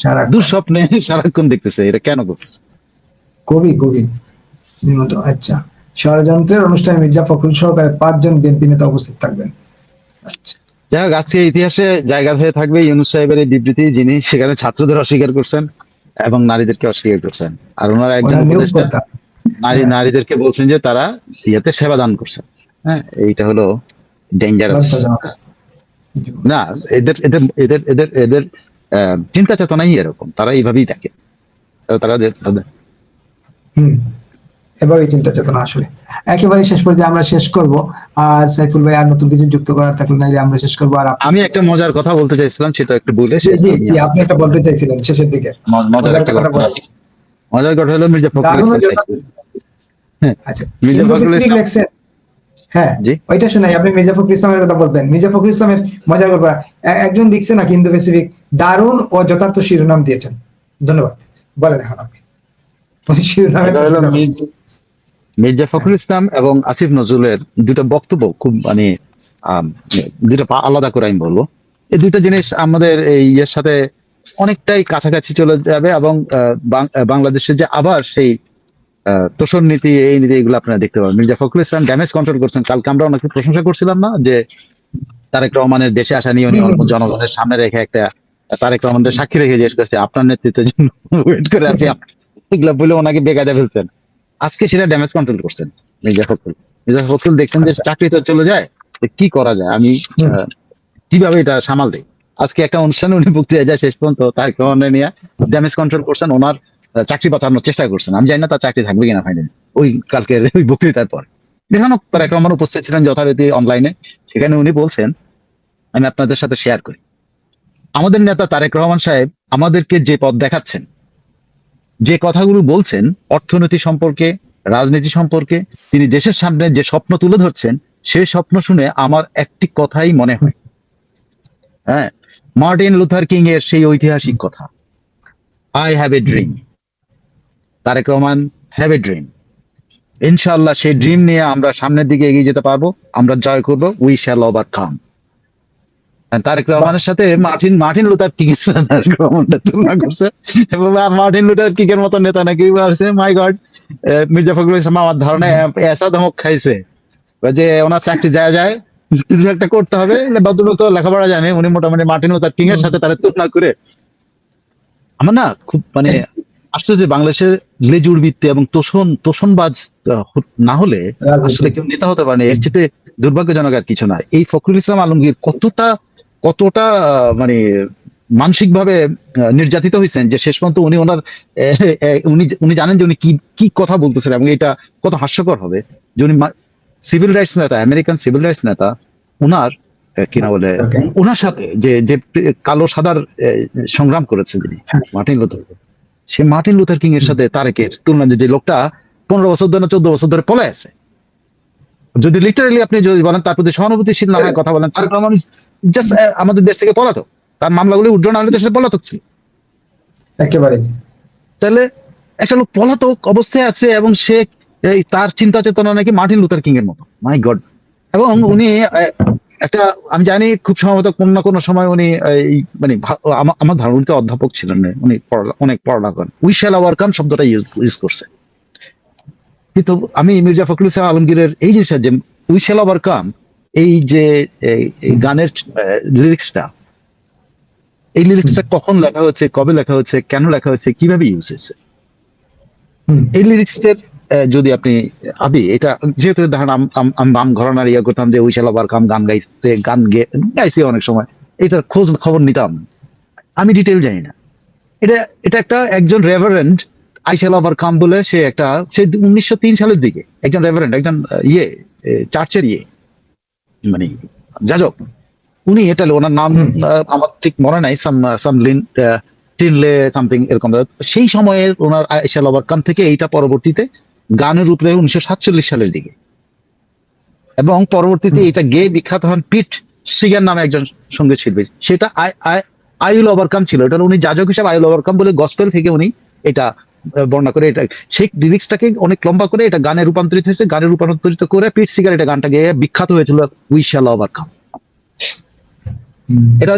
সারাক্ষণ দুঃস্বপ্নে সারাক্ষণ দেখতেছে, এটা কেন করতেছে? কবি আচ্ছা, ষড়যন্ত্রের অনুষ্ঠানে মির্জা ফখরুল সহকারে 5 জন বিএনপি নেতা উপস্থিত থাকবেন। আচ্ছা, যাই হোক, আজকে ইতিহাসে জায়গা হয়ে থাকবে ইউনূস সাহেবের এই বিবৃতি, যিনি সেখানে ছাত্রদের অস্বীকার করছেন এবং নারীদেরকে অস্বীকার করছেন। আর ওনারা একজন ওনার নিয়োগ উপদেষ্টা কর্তা। নারীদেরকে বলছেন যে তারা ইয়েতে সেবা দান করছেন। হ্যাঁ, এইটা হলো ডেঞ্জারাস। লজ্জাজনক। না, এদের এদের এদের এদের এদের চিন্তা চেতনাই এরকম, তারা এইভাবেই দেখে। তারা হম, এভাবেই চিন্তা চেতনা আসলে। একেবারে শেষ পর্যায়ে আমরা শেষ করব। আর সাইফুল ভাই আর নতুন কিছু যুক্ত করার থাকলে নাইলে আমরা শেষ করবো। আর আমি একটা মজার কথা বলতে চাইছিলাম, সেটা একটু বলে জি জি জি, আপনি একটা বলতে চাইছিলেন শেষের দিকে। মজার একটা কথা মজার কথা হলো মির্জা ফখরুল দারুণ ইসলাম। আচ্ছা, মির্জা ফখরুল ইসলাম, লেখছেন। হ্যাঁ, জি, ওইটা শোনাই, আপনি মির্জা ফখরুল ইসলামের কথা বলবেন। মির্জা ফখরুল ইসলামের মজার গল্প একজন লিখছে না হিন্দু প্যাসিফিক, দারুণ ও যথার্থ শিরোনাম দিয়েছেন। ধন্যবাদ, বলেন এখন আপনি এটা হলো মির্জা ফখরুল ইসলাম এবং আসিফ নজরুলের দুটো বক্তব্য খুব দুটো আলাদা করে আমি বলবো। এই দুটো জিনিস আমাদের এই ইয়ের সাথে অনেকটাই কাছাকাছি চলে যাবে এবং বাংলাদেশের যে আবার সেই তোষণ নীতি, এই নীতি, এগুলো আপনারা দেখতে পাবেন। মির্জা ফখরুল ইসলাম ড্যামেজ কন্ট্রোল করছেন। কালকে আমরা অনেক প্রশংসা করছিলাম না যে তারেক রহমানের দেশে আসা নিয়ে উনি জনগণের সামনে রেখে একটা তারেক রহমানের সাক্ষী রেখে জিজ্ঞেস করছে আপনার নেতৃত্বের জন্য ওয়েট করে আছি, এগুলো বলে ওনাকে বেকায়দা ফেলছেন। আজকে সেটা ড্যামেজ কন্ট্রোল করছেন মির্জা ফখরুল দেখছেন যে চাকরি তো চলে যায়, কি করা যায়, আমি কিভাবে এটা সামাল দেই। আজকে একটা অনুষ্ঠানে উনি বক্তৃতা যায়, শেষ পর্যন্ত তারেক রহমানের নিয়ে ড্যামেজ কন্ট্রোল করছেন, ওনার চাকরি বাঁচানোর চেষ্টা করছেন। আমি জানি না তার চাকরি থাকবে কিনা ফাইনালি ওই কালকের ওই বক্তৃতার পর। এখানেও তারেক রহমান উপস্থিত ছিলেন যথারীতি অনলাইনে, সেখানে উনি বলছেন, আমি আপনাদের সাথে শেয়ার করি, আমাদের নেতা তারেক রহমান সাহেব আমাদেরকে যে পথ দেখাচ্ছেন, যে কথাগুলো বলছেন অর্থনীতি সম্পর্কে, রাজনীতি সম্পর্কে, তিনি দেশের সামনে যে স্বপ্ন তুলে ধরছেন, সেই স্বপ্ন শুনে আমার একটি কথাই মনে হয়, হ্যাঁ, মার্টিন লুথার কিং এর সেই ঐতিহাসিক কথা, I have a dream. Tarique Rahman have a dream. ইনশাআল্লাহ সেই ড্রিম নিয়ে আমরা সামনের দিকে এগিয়ে যেতে পারবো, আমরা জয় করবো, উই শ্যাল ওভারকাম। তারেক রহমানের সাথে মার্টিন লুথার কিং এর সাথে তারেক রহমানটা তুলনা করছে এবং মার্টিন লুথার কিং এর মতো নেতা নাকি আসছে। মাই গড, মির্জা ফখরুল ইসলাম আমার ধারণা এসা ধমক খাইছে যে ওনার চাকরি যায় কিছু একটা করতে হবে, ভদ্রলোক তো লেখাপড়া জানে, উনি মোটামুটি মার্টিন লুথার কিং এর সাথে তারা তুলনা করে। আমার না খুব আশ্চর্য, বাংলাদেশের লেজুর ভিত্তি এবং তোষণবাজ না হলে আসলে কেউ নেতা হতে পারে না। এর চেয়ে দুর্ভাগ্যজনক আর কিছু না। এই ফখরুল ইসলাম আলমগীর কতটা মানসিক ভাবে নির্যাতিত হয়েছেন যে শেষ পর্যন্ত উনি জানেন যে উনি কি কথা বলতেছেন এবং এটা কত হাস্যকর হবে যে উনি সিভিল রাইটস নেতা, আমেরিকান সিভিল রাইটস নেতা, উনার কিনা বলে ওনার সাথে যে কালো সাদার সংগ্রাম করেছে যিনি মার্টিন লুথার, সে মার্টিন লুথার কিং এর সাথে তারেকের তুলনা, যে লোকটা 15 বছর ধরে 14 বছর ধরে পলায় আছে। যদি লিটারালি আপনি যদি বলেন তার প্রতি সহানুভূতিশীল না হয় কথা বলেন, তারেক রহমান জাস্ট আমাদের দেশ থেকে পলাতক, তার মামলাগুলি উড্র না হলে তো সেটা পলাতক ছিল একেবারে। তাহলে একটা লোক পলাতক অবস্থায় আছে এবং সে তার চিন্তা চেতনা নাকি মার্টিন লুথার কিং এর মতো। মাই গড। এবং উনি একটা, আমি জানি খুব সম্ভবত কোন না কোনো সময় উনি আমার ধারণা অধ্যাপক ছিলেন, উনি অনেক পড়ালেখা করেন, উই শ্যাল ওভারকাম শব্দটা ইউজ করছে। কিন্তু আমি মির্জা ফখরুল ইসলাম আলমগীরের এই জিনিসটা যে উই শ্যাল ওভারকাম, এই যে গানের লিরিক্সটা, এই লিরিক্সটা কখন লেখা হয়েছে, কবে লেখা হয়েছে, কেন লেখা হয়েছে, কিভাবে ইউজ হয়েছে, এই লিরিক্সের যদি আপনি এটা যেহেতু ধরেন বাম ঘরানার ইয়ে করতাম যে উইশাল ওভারকাম গান গাইছি অনেক সময়, এটার খোঁজ খবর নিতাম, আমি ডিটেল জানি না। এটা এটা একজন রেভারেন্ড আইশাল ওভারকাম বলে, সে 1903 সালের দিকে একজন রেভারেন্ড, একজন চার্চের মানে যাজক, উনি এটা ওনার নাম আমার ঠিক মনে নাই, সাম টিনলে সামথিং এরকম। সেই সময়ের ওনার আইশাল ওভারকাম থেকে এইটা পরবর্তীতে গানের উপরে 1947 সালের দিকে, এবং পরবর্তীতে এটা গেয়ে বিখ্যাত হন পিট সিগার নামে একজন সঙ্গীত শিল্পী। সেটা আই উইল ওভারকাম ছিল, এটা উনি যাজক হিসেবে আই উইল ওভারকাম বলে গসপেল থেকে উনি এটা বর্ণনা করে, এটা সেই লিরিক্সটাকে অনেক লম্বা করে এটা গানে রূপান্তরিত হয়েছে, গানে রূপান্তরিত করে পিট সিগার এটা গানটা গেয়ে বিখ্যাত হয়েছিল উই শ্যাল ওভারকাম। এটা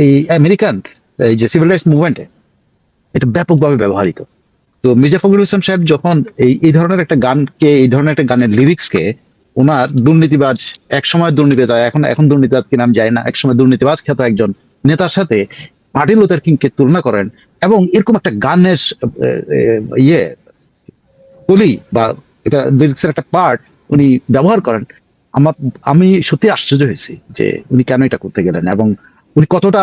এই আমেরিকান এই যে সিভিল রাইটস মুভমেন্টে এটা ব্যাপকভাবে ব্যবহৃত। তো মির্জা ফখরুল ইসলাম সাহেব যখন এই ধরনের একটা গানকে, এই ধরনের একটা গানের লিরিক্সকে ওনার দুর্নীতিবাজ, এক সময় দুর্নীতিবাজ, এখন দুর্নীতিবাজ কিনা আমি জানি না, এক সময় দুর্নীতিবাজ খ্যাত একজন নেতার সাথে মার্টিন লুথার কিংকে তুলনা করেন, এবং এরকম একটা গানের কলি বা এটা লিরিক্সের একটা পার্ট উনি ব্যবহার করেন, আমি সত্যি আশ্চর্য হয়েছি যে উনি কেন এটা করতে গেলেন, এবং উনি কতটা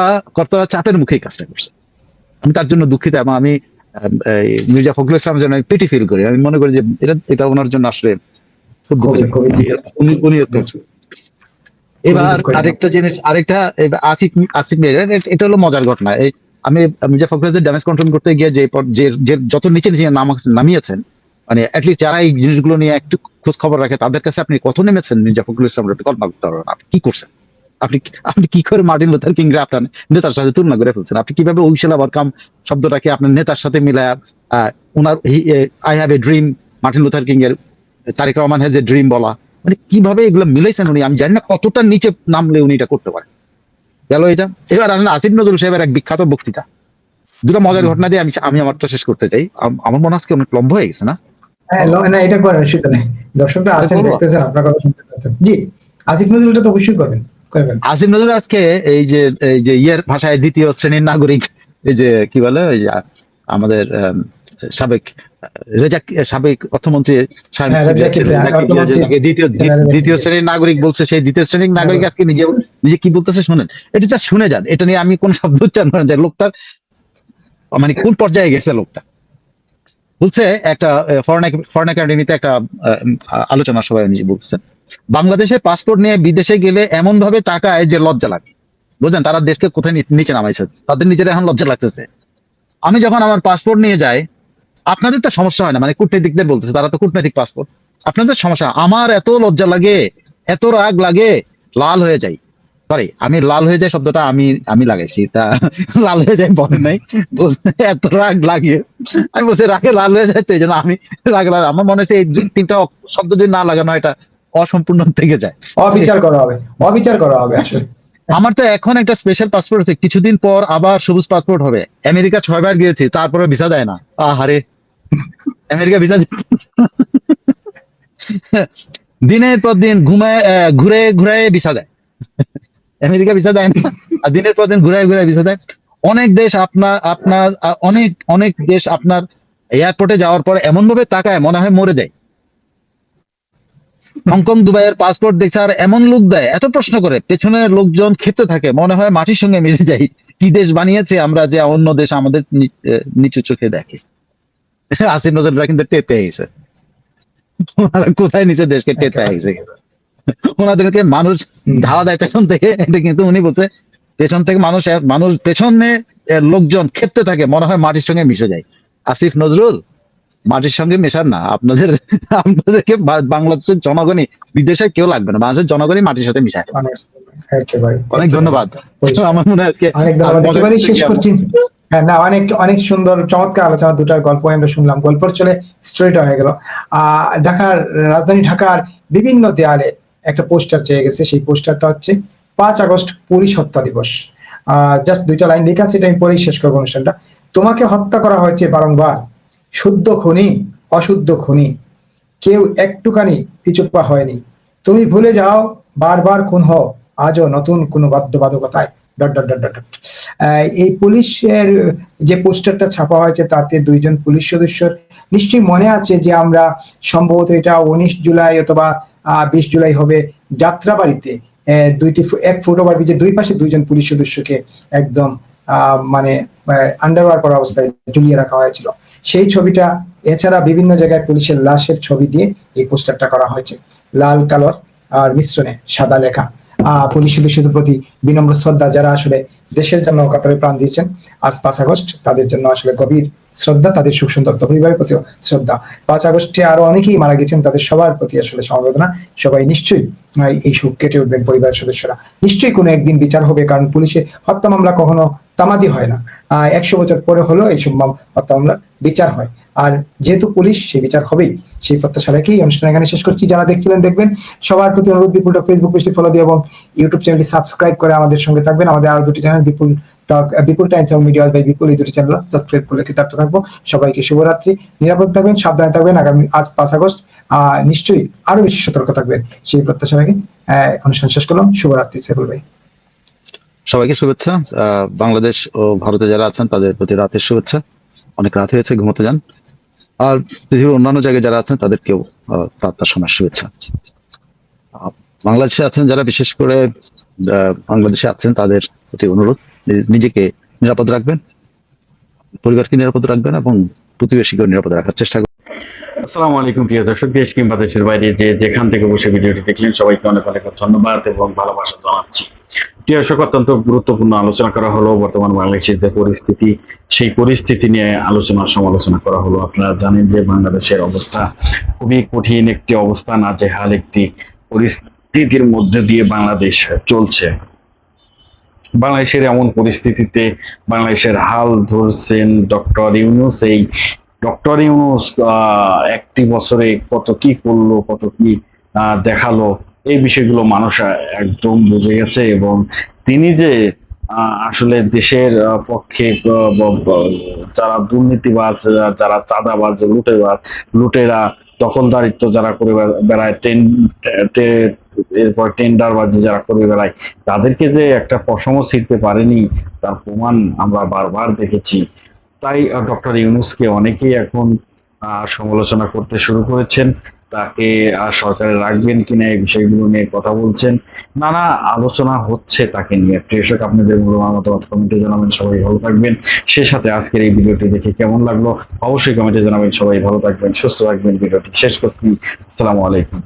চাপের মুখে এই কাজটা করছেন। আমি তার জন্য দুঃখিত, এবং আমি মির্জা ফখরুল ইসলামের জন্য পিটি ফিল করি। আমি মনে করি যে এটা ওনার জন্য আসলে খুব উনি এবার আরেকটা জিনিস, আসিফ এটা হলো মজার ঘটনা। আমি মির্জা ফখরুলের ড্যামেজ কন্ট্রোল করতে গিয়ে যে যত নিচে নিচে নামিয়েছেন, মানে অ্যাটলিস্ট যারা এই জিনিসগুলো নিয়ে একটু খোঁজ খবর রাখে তাদের কাছে আপনি কত নেমেছেন মির্জা ফখরুল ইসলাম, কল্পনা করতে পারবেন আপনি কি করছেন। আপনি কি করে মার্টিন লুথার কিং রে আপনার নেতার সাথে তুলনা করে ফেলছেন? আপনি কিভাবে উইশাল ওভারকাম শব্দটাকে আপনার নেতার সাথে মিলায়া ওনার I have a dream, Martin Luther King এর Tarek Rahman has a dream বলা, মানে কিভাবে এগুলো মিলাইছেন উনি, আমি জানি না কতটা নিচে নামলে উনি এটা করতে পারেন। গেল এটা। এবার আসিফ নজরুল সাহেবের এক বিখ্যাত বক্তৃতা, দুটো মজার ঘটনা দিয়ে আমি আমারটা শেষ করতে চাই। আমার মনে আজকে অনেক লম্বা হয়ে গেছে না? হ্যাঁ, না এটা করেন, সেটা নেই, দর্শকরা আছেন দেখতেছেন, আপনার কথা শুনতে পাচ্ছেন। জি, আসিফ নজরুলটা তো অবশ্যই করবেন। আসিফ নজরুল আজকে এই যে ইয়ের ভাষায় দ্বিতীয় শ্রেণীর নাগরিক, এই যে কি বলে, ওই যে আমাদের সাবেক অর্থমন্ত্রী দ্বিতীয় শ্রেণীর নাগরিক বলছে, সেই দ্বিতীয় শ্রেণীর নাগরিক আজকে নিজে কি বলতেছে শুনেন, এটা যা শুনে যান, এটা নিয়ে আমি কোন শব্দ উচ্চারণ করেন যে লোকটার মানে কোন পর্যায়ে গেছে। লোকটা বলছে একটা ফরেন একাডেমিতে একটা আলোচনা সভায় উনি বলছেন, বাংলাদেশের পাসপোর্ট নিয়ে বিদেশে গেলে এমন ভাবে তাকায় যে লজ্জা লাগে। বুঝলেন, তারা দেশকে কোথায় নিচে নামাইছে, তাদের নিজের এখন লজ্জা লাগতেছে। আমি যখন আমার পাসপোর্ট নিয়ে যাই, আপনাদের তো সমস্যা হয় না, মানে কূটনীতিকদের বলতেছে, তারা তো কূটনৈতিক পাসপোর্ট, আপনাদের সমস্যা, আমার এত লজ্জা লাগে, এত রাগ লাগে, লাল হয়ে যাই। সরি, আমি লাল হয়ে যাই শব্দটা আমি লাগাইছি, এটা লাল হয়ে যায় বলে নাই, এত রাগ লাগে, আমি বলছি রাগে লাল হয়ে যায়, তো এই জন্য আমি রাগ লাগে। আমার মনে হচ্ছে এই তিনটা শব্দ যদি না লাগানো এটা অসম্পূর্ণ থেকে যায়, অবিচার করা হবে আসলে। আমার তো এখন একটা স্পেশাল পাসপোর্ট আছে, কিছুদিন পর আবার সবুজ পাসপোর্ট হবে। আমেরিকা 6 বার গিয়েছি, তারপরে ভিসা দেয় না। আহারে, আমেরিকা ভিসা দিনের পর দিন ঘুরে ভিসা দেয়, আমেরিকা ভিসা দেয় না, আর দিনের পর দিন ঘুরে ভিসা দেয়। অনেক দেশ আপনার অনেক দেশ আপনার এয়ারপোর্টে যাওয়ার পর এমন ভাবে তাকায় মনে হয় মরে যায়। হংকং দুবাইয়ের পাসপোর্ট দেখছে আর এমন লোক দেয়, এত প্রশ্ন করে, পেছনের লোকজন খেতে থাকে, মনে হয় মাটির সঙ্গে মিশে যায়। কি দেশ বানিয়েছে আমরা যে অন্য দেশ আমাদের নিচু চোখে দেখে। আসিফ নজরুলরা কিন্তু টের পেয়ে গেছে, ওনারা কোথায় নিচে দেশকে টের পেয়ে গেছে। ওনাদেরকে মানুষ ধাওয়া দেয় পেছন থেকে, এটা কিন্তু উনি বলছে পেছন থেকে মানুষ পেছনে লোকজন খেতে থাকে, মনে হয় মাটির সঙ্গে মিশে যায়। আসিফ নজরুল মাটির সঙ্গে মেশার না, আপনাদেরকে বাংলাদেশের জনগণই, বিদেশে কেউ লাগবে না, বাংলাদেশের জনগণই মাটির সাথে মিশায়। অনেক ধন্যবাদ। আমার মনে হয় শেষ করছি। হ্যাঁ, না, অনেক সুন্দর চমৎকার আলোচনা, দুটা গল্প আমরা শুনলাম, গল্পের চলে স্টোরিটা হয়ে গেল। ঢাকার রাজধানী ঢাকার বিভিন্ন দেয়ালে একটা পোস্টার চেয়ে গেছে, সেই পোস্টারটা হচ্ছে 5 আগস্ট পুলিশ হত্যা দিবস। জাস্ট 2টা লাইন লেখা আছে, এটা আমি পরেই শেষ করবো অনুষ্ঠানটা। তোমাকে হত্যা করা হয়েছে বারংবার, শুদ্ধ খুনি অশুদ্ধ খুনি, কেউ একটুখানি পিছুপা হয়নি। তুমি ভুলে যাও, বারবার খুন হও, আজও নতুন কোনো বাধ্যবাধকতায়। Dot dot dot dot dot. এই পুলিশের যে পোস্টারটা ছাপা হয়েছে তাতে 2 জন পুলিশ সদস্যর নিশ্চয়ই মনে আছে যে আমরা সম্ভবত এটা 19 জুলাই অথবা 20 জুলাই হবে যাত্রাবাড়িতে এক ফুট ওভার ব্রিজের দুই পাশে 2 জন পুলিশ সদস্যকে একদম মানে আন্ডারওয়্যার করা অবস্থায় ঝুলিয়ে রাখা হয়েছিল। সেই ছবিটা এছাড়া বিভিন্ন জায়গায় পুলিশের লাশের ছবি দিয়ে এই পোস্টারটা করা হয়েছে, লাল কালার আর মিশ্রণে সাদা লেখা। পুলিশ সদস্যদের প্রতি বিনম্র শ্রদ্ধা, যারা আসলে দেশের জন্য অকাতরে প্রাণ দিয়েছেন আজ 5 আগস্ট, তাদের জন্য আসলে গভীর শ্রদ্ধা, তাদের সুখ সুন্দর পরিবারের প্রতিও শ্রদ্ধা। 5 আগস্টে আরো অনেকেই মারা গেছেন, তাদের সবার প্রতি আসলে সমবেদনা। সবাই নিশ্চয়ই এই শোক কেটে উঠবেন পরিবারের সদস্যরা। নিশ্চয়ই কোনো একদিন বিচার হবে, কারণ পুলিশে হত্যা মামলা কখনো তামাদি হয় না। 100 বছর পরে হলেও এইসব হত্যা মামলার বিচার হয়, আর যেহেতু পুলিশ, সেই বিচার হবেই। সেই প্রত্যাশা রেখেই অনুষ্ঠান এখানে শেষ করছি। যারা দেখছিলেন দেখবেন, সবার প্রতি অনুরোধ বিপুল টক ফেসবুক পেজটি ফলো দিয়ে এবং ইউটিউব চ্যানেলটি সাবস্ক্রাইব করে আমাদের সঙ্গে থাকবেন। আমাদের আরো 2টি চ্যানেল, বিপুল টক, বিপুল টাইমস এবং মিডিয়া বাই বিপুল, এই 2টি চ্যানেল সাবস্ক্রাইব করলে কৃতার্থ থাকবো। সবাইকে শুভরাত্রি, নিরাপদ থাকবেন, সাবধানে থাকবেন। আজ 5 আগস্ট, নিশ্চয়ই আরো বেশি সতর্ক থাকবেন, সেই প্রত্যাশা রেখে অনুষ্ঠান শেষ করলাম। শুভরাত্রি সাইফুল ভাই। সবাইকে শুভেচ্ছা। বাংলাদেশ ও ভারতে যারা আছেন তাদের প্রতি রাতের শুভেচ্ছা। অনেক রাত হয়েছে, ঘুমোতে যান। আর পৃথিবীর অন্যান্য জায়গায় যারা আছেন তাদেরকেও প্রাতঃ সময়ের শুভেচ্ছা। বাংলাদেশে আছেন যারা, বিশেষ করে বাংলাদেশে আছেন তাদের প্রতি অনুরোধ, নিজেকে নিরাপদ রাখবেন, পরিবারকে নিরাপদ রাখবেন এবং প্রতিবেশীকেও নিরাপদ রাখার চেষ্টা করবেন। আসসালামু আলাইকুম প্রিয় দর্শক, দেশ কিংবা দেশের বাইরে যেখান থেকে বসে ভিডিওটি দেখলেন সবাইকে অনেক অনেক ধন্যবাদ এবং ভালোবাসা জানাচ্ছি। প্রিয় দর্শক, অত্যন্ত গুরুত্বপূর্ণ আলোচনা করা হলো বর্তমান বাংলাদেশের যে পরিস্থিতি, সেই পরিস্থিতি নিয়ে আলোচনা সমালোচনা করা হলো। আপনারা জানেন যে বাংলাদেশের অবস্থা খুবই কঠিন একটি অবস্থা, নাজেহাল একটি পরিস্থিতির মধ্যে দিয়ে বাংলাদেশ চলছে। বাংলাদেশের এমন পরিস্থিতিতে বাংলাদেশের হাল ধরছেন ডক্টর ইউনূস। এই ডক্টর ইউনূস একটি বছরে কত কি করলো, কত কি দেখালো, এই বিষয়গুলো মানুষ একদম বুঝে গেছে। এবং তিনি যে আসলে দেশের পক্ষে যারা দুর্নীতিবাজ, যারা চাঁদাবাজ, লুটেরা, দখলদারিত্ব যারা করে বেড়ায়, এরপর টেন্ডারবাজি যারা করে বেড়ায়, তাদেরকে যে একটা পশমও ছিঁড়তে পারেনি তার প্রমাণ আমরা বারবার দেখেছি। তাই ডক্টর ইউনূসকে অনেকেই এখন সমালোচনা করতে শুরু করেছেন। তাকে সরকারে রাখবেন কিনা এই বিষয়গুলো নিয়ে কথা বলছেন, নানা আলোচনা হচ্ছে তাকে নিয়ে। প্রিয় দর্শক, আপনাদের মূল্যবান মতামত কমেন্টে জানাবেন। সবাই ভালো থাকবেন। সে সাথে আজকের এই ভিডিওটি দেখে কেমন লাগলো অবশ্যই কমেন্টে জানাবেন। সবাই ভালো থাকবেন, সুস্থ থাকবেন। ভিডিওটি শেষ করছি। আসসালামু আলাইকুম।